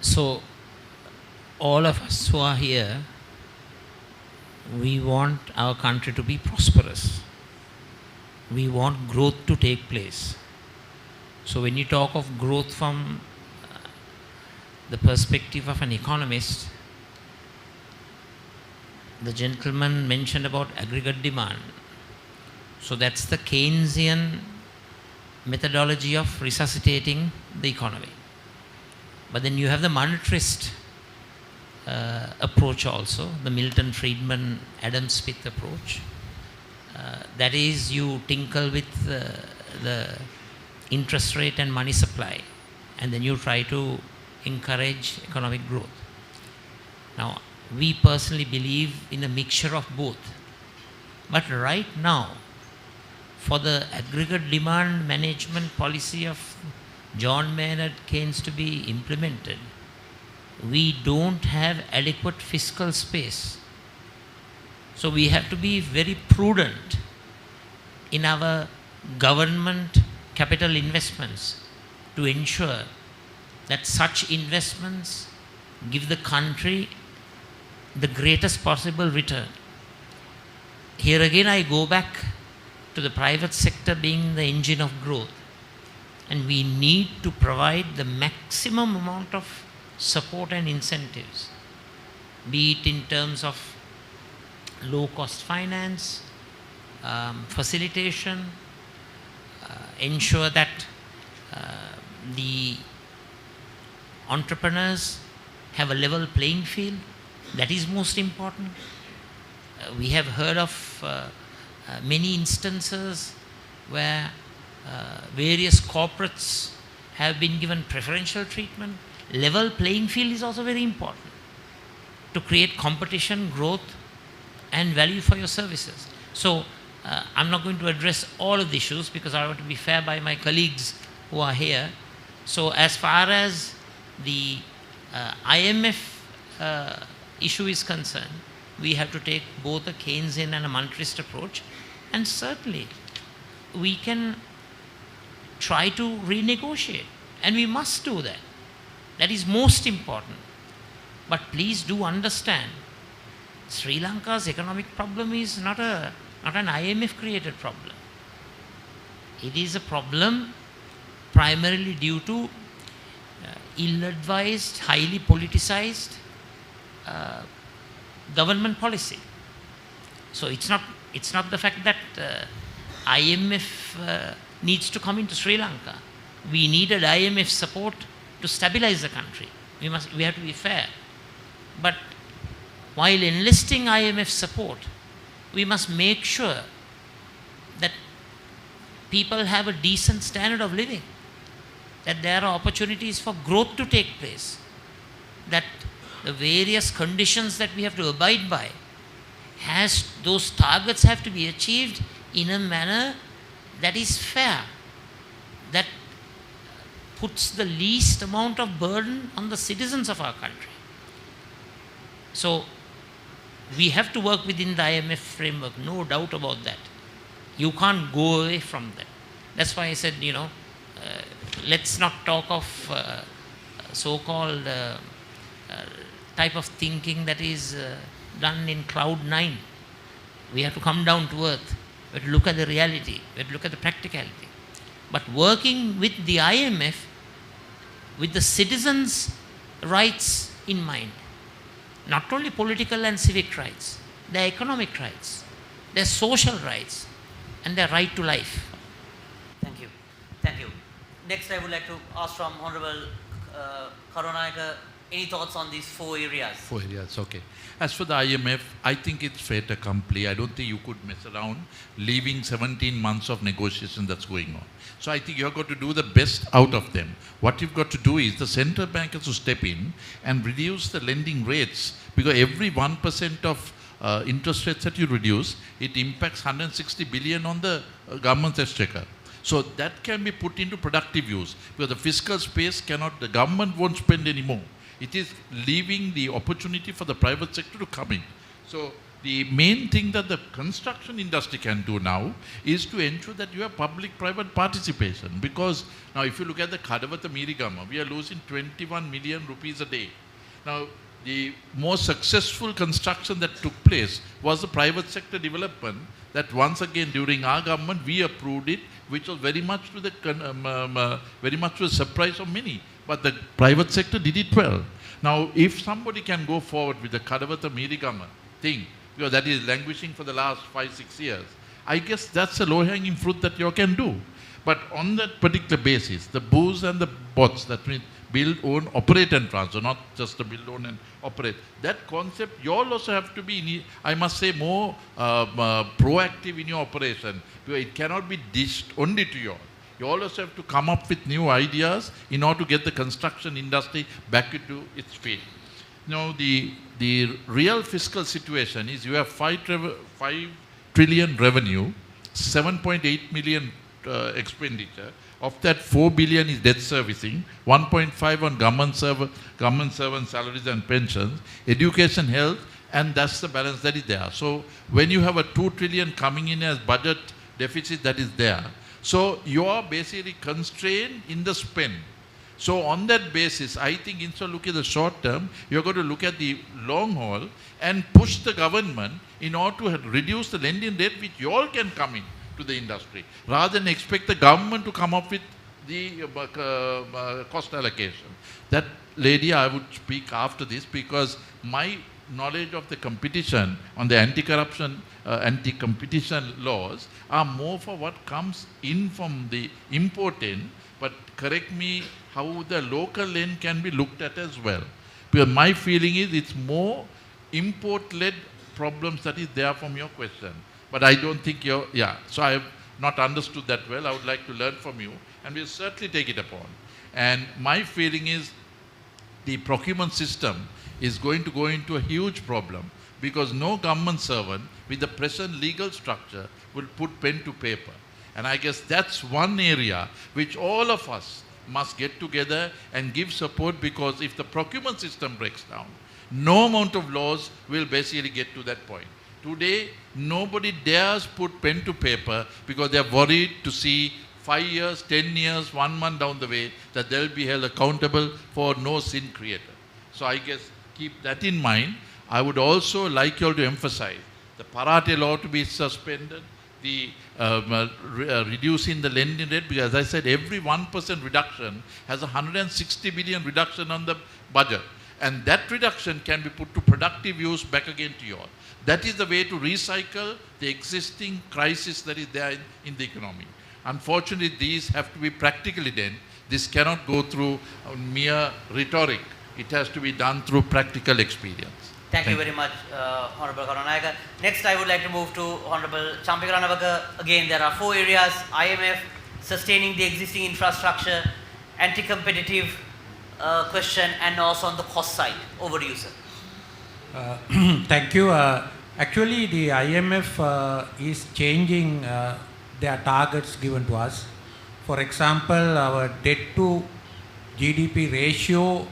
So, all of us who are here, we want our country to be prosperous. We want growth to take place. So when you talk of growth from the perspective of an economist, the gentleman mentioned about aggregate demand. So that's the Keynesian methodology of resuscitating the economy. But then you have the monetarist approach also, the Milton Friedman, Adam Smith approach. That is, you tinkle with the interest rate and money supply, and then you try to encourage economic growth. Now, we personally believe in a mixture of both. But right now, for the aggregate demand management policy of John Maynard Keynes to be implemented, we don't have adequate fiscal space. So we have to be very prudent in our government capital investments to ensure that such investments give the country the greatest possible return. Here again I go back to the private sector being the engine of growth, and we need to provide the maximum amount of support and incentives be it in terms of low-cost finance, facilitation, ensure that the entrepreneurs have a level playing field. That is most important. We have heard of many instances where various corporates have been given preferential treatment. Level playing field is also very important to create competition, growth and value for your services. So I'm not going to address all of the issues because I want to be fair by my colleagues who are here. So as far as the IMF issue is concerned, we have to take both a Keynesian and a monetarist approach, and certainly we can try to renegotiate, and we must do that. That is most important. But please do understand, Sri Lanka's economic problem is not an IMF created problem. It is a problem primarily due to ill-advised, highly politicized government policy. So it's not the fact that IMF needs to come into Sri Lanka. We needed IMF support to stabilize the country. We have to be fair. But while enlisting IMF support, we must make sure that people have a decent standard of living, that there are opportunities for growth to take place, that the various conditions that we have to abide by, those targets have to be achieved in a manner that is fair, that puts the least amount of burden on the citizens of our country. So we have to work within the IMF framework, no doubt about that. You can't go away from that. That's why I said, let's not talk of so-called type of thinking that is done in cloud 9. We have to come down to earth. We have to look at the reality. We have to look at the practicality. But working with the IMF, with the citizens' rights in mind, not only political and civic rights, their economic rights, their social rights, and their right to life. Thank you. Thank you. Next, I would like to ask from Honorable Karunayaka, any thoughts on these 4 areas? 4 areas, okay. As for the IMF, I think it's fait accompli. I don't think you could mess around leaving 17 months of negotiation that's going on. So I think you've got to do the best out of them. What you've got to do is the central bank has to step in and reduce the lending rates, because every 1% of interest rates that you reduce, it impacts 160 billion on the government's exchequer. So that can be put into productive use, because the fiscal space the government won't spend anymore. It is leaving the opportunity for the private sector to come in. So the main thing that the construction industry can do now is to ensure that you have public-private participation. Because now if you look at the Kadavata Mirigama, we are losing 21 million rupees a day. Now the most successful construction that took place was the private sector development, that once again during our government we approved it, which was very much to the surprise of many. But the private sector did it well. Now, if somebody can go forward with the Kadavata Mirigama thing, because that is languishing for the last 5-6 years, I guess that's a low-hanging fruit that you can do. But on that particular basis, the boos and the bots, that means build, own, operate and transfer, not just the build, own and operate. That concept, you all also have to be, I must say, more proactive in your operation, because it cannot be dished only to you all. You always have to come up with new ideas in order to get the construction industry back into its feet. Now, the real fiscal situation is you have 5 trillion revenue, 7.8 million expenditure. Of that, 4 billion is debt servicing, 1.5 on government servant salaries and pensions, education, health, and that's the balance that is there. So when you have a 2 trillion coming in as budget deficit that is there, so you are basically constrained in the spend. So on that basis, I think instead of looking at the short term, you're going to look at the long haul and push the government in order to reduce the lending rate which you all can come in to the industry, rather than expect the government to come up with the cost allocation. That lady, I would speak after this, because my knowledge of the competition on the anti-corruption, anti-competition laws are more for what comes in from the import end, but correct me how the local end can be looked at as well. Because my feeling is it's more import-led problems that is there from your question. But I don't think you're, so I have not understood that well. I would like to learn from you, and we'll certainly take it upon. And my feeling is the procurement system is going to go into a huge problem, because no government servant with the present legal structure will put pen to paper. And I guess that's one area which all of us must get together and give support, because if the procurement system breaks down, no amount of laws will basically get to that point. Today, nobody dares put pen to paper because they are worried to see 5 years, 10 years, 1 month down the way that they will be held accountable for no sin created. So I guess keep that in mind. I would also like you all to emphasize the Parate law to be suspended, the reducing the lending rate, because as I said, every 1% reduction has a 160 billion reduction on the budget. And that reduction can be put to productive use back again to you all. That is the way to recycle the existing crisis that is there in the economy. Unfortunately, these have to be practically done. This cannot go through mere rhetoric. It has to be done through practical experience. Thank you very much, Honorable Karunayaka. Next, I would like to move to Honorable Champikaranavaka. Again, there are 4 areas: IMF, sustaining the existing infrastructure, anti-competitive question, and also on the cost side. Over to you, sir. Thank you. Actually, the IMF is changing their targets given to us. For example, our debt to GDP ratio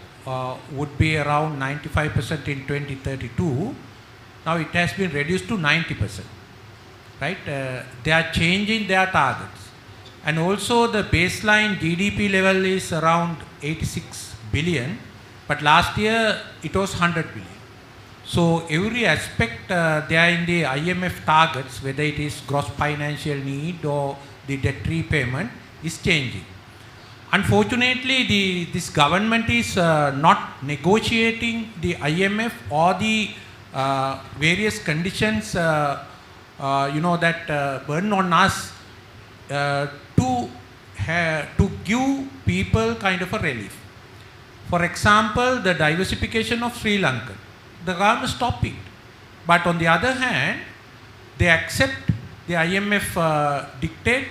would be around 95% in 2032. Now it has been reduced to 90%. Right? They are changing their targets. And also the baseline GDP level is around 86 billion, but last year it was 100 billion. So every aspect they are in the IMF targets, whether it is gross financial need or the debt repayment, is changing. Unfortunately, this government is not negotiating the IMF or the various conditions that burden on us to give people kind of a relief. For example, the diversification of Sri Lanka, the government stopped it. But on the other hand, they accept the IMF dictate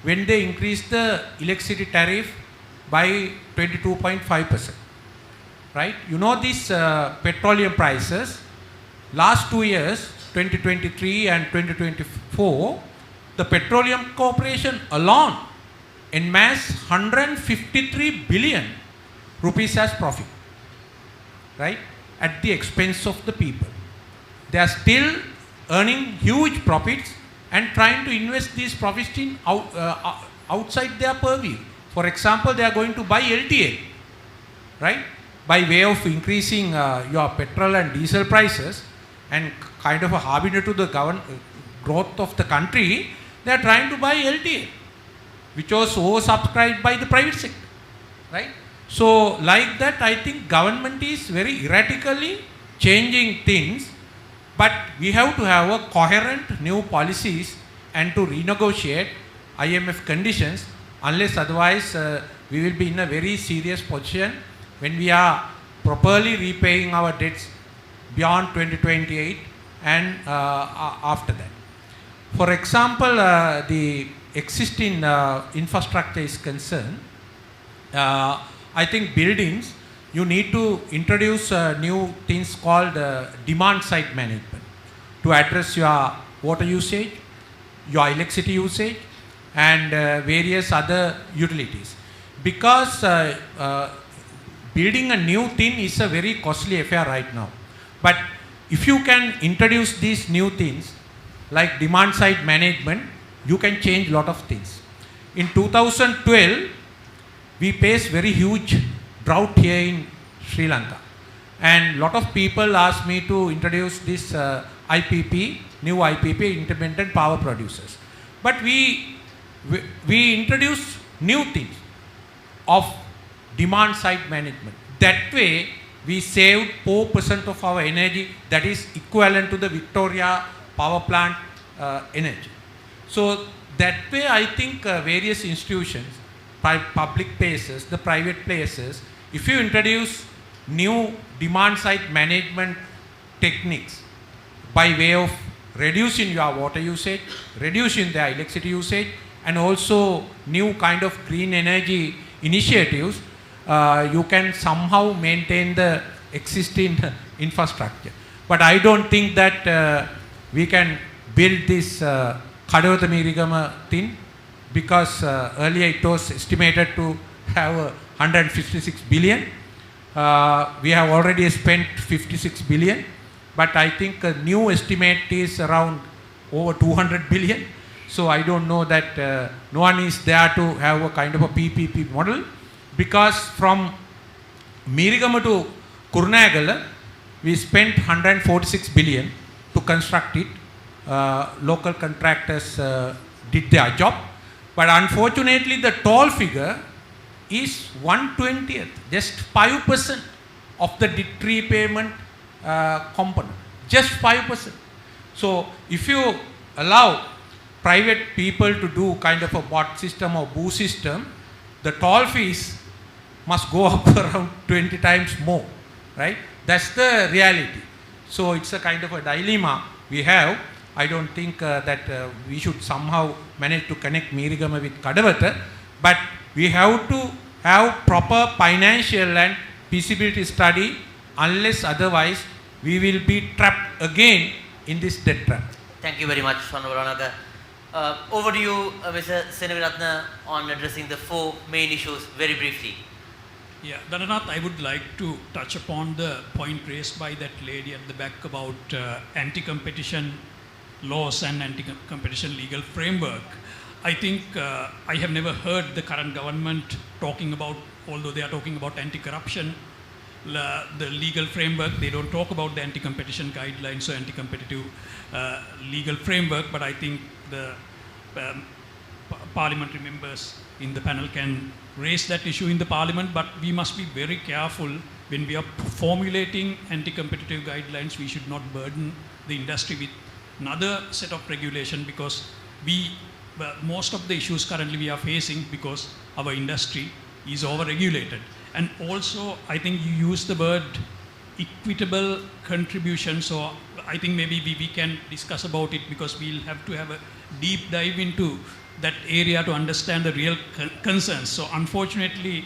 when they increase the electricity tariff by 22.5%. Right? You know these petroleum prices, last 2 years, 2023 and 2024, the Petroleum Corporation alone amassed 153 billion rupees as profit, right, at the expense of the people. They are still earning huge profits and trying to invest these profits in outside their purview. For example, they are going to buy LTA, right, by way of increasing your petrol and diesel prices and kind of a harbinger to the growth of the country. They are trying to buy LTA, which was oversubscribed by the private sector, right? So like that, I think government is very erratically changing things, but we have to have a coherent new policies and to renegotiate IMF conditions, unless otherwise we will be in a very serious position when we are properly repaying our debts beyond 2028 and after that. For example, the existing infrastructure is concerned, I think buildings, you need to introduce new things called demand side management to address your water usage, your electricity usage, and various other utilities. Because building a new thing is a very costly affair right now. But if you can introduce these new things like demand side management, you can change a lot of things. In 2012, we faced very huge drought here in Sri Lanka. And a lot of people asked me to introduce this IPP, new IPP, intermittent power producers. But we introduced new things of demand side management. That way, we saved 4% of our energy, that is equivalent to the Victoria power plant energy. So that way I think various institutions, public places, the private places, if you introduce new demand side management techniques by way of reducing your water usage, reducing the electricity usage, and also new kind of green energy initiatives, you can somehow maintain the existing infrastructure. But I don't think that we can build this Kadawatha Mirigama thing, because earlier it was estimated to have 156 billion. We have already spent 56 billion, but I think a new estimate is around over 200 billion. So I don't know that no one is there to have a kind of a PPP model, because from Mirigama to Kurunegala, we spent 146 billion to construct it. Local contractors did their job, but unfortunately the toll figure is 1/20th, just 5% of the debt repayment component, just 5%. So if you allow private people to do kind of a bot system or boo system, the toll fees must go up around 20 times more, right? That's the reality. So it's a kind of a dilemma we have. I don't think that we should somehow manage to connect Mirigama with Kadawatha, but we have to have proper financial and feasibility study, unless otherwise we will be trapped again in this debt trap. Thank you very much, Honorable Ranaka. Over to you, Mr. Senaviratna, on addressing the four main issues very briefly. Yeah, Dhananath, I would like to touch upon the point raised by that lady at the back about anti-competition laws and anti-competition legal framework. I think I have never heard the current government talking about, although they are talking about anti-corruption, the legal framework, they don't talk about the anti-competition guidelines or anti-competitive legal framework, but I think the parliamentary members in the panel can raise that issue in the parliament, but we must be very careful when we are formulating anti-competitive guidelines. We should not burden the industry with another set of regulation, because most of the issues currently we are facing because our industry is over-regulated. And also, I think you use the word equitable contribution, so I think maybe we can discuss about it, because we'll have to have a deep dive into that area to understand the real concerns. So unfortunately,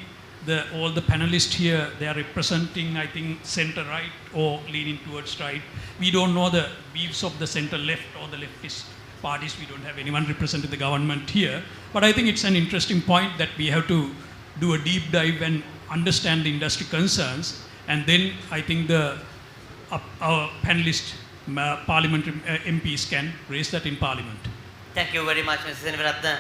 all the panelists here, they are representing, I think, center-right or leaning towards right. We don't know the views of the center-left or the leftist parties. We don't have anyone representing the government here. But I think it's an interesting point that we have to do a deep dive and understand the industry concerns. And then I think our panelists, parliamentary MPs can raise that in parliament. Thank you very much, Mr. Senaviratna.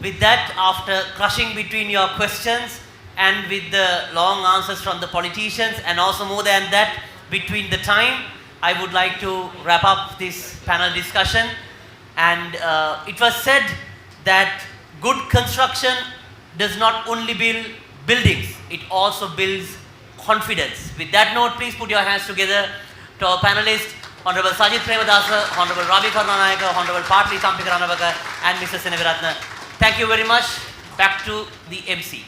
With that, after crushing between your questions and with the long answers from the politicians, and also more than that, between the time, I would like to wrap up this panel discussion. And it was said that good construction does not only build buildings, it also builds confidence. With that note, please put your hands together to our panelists, Honorable Sajid Premadasa, Honorable Ravi Karnanayaka, Honorable Partli Sampika Ranavaka, and Mr. Senaviratna. Thank you very much. Back to the MC.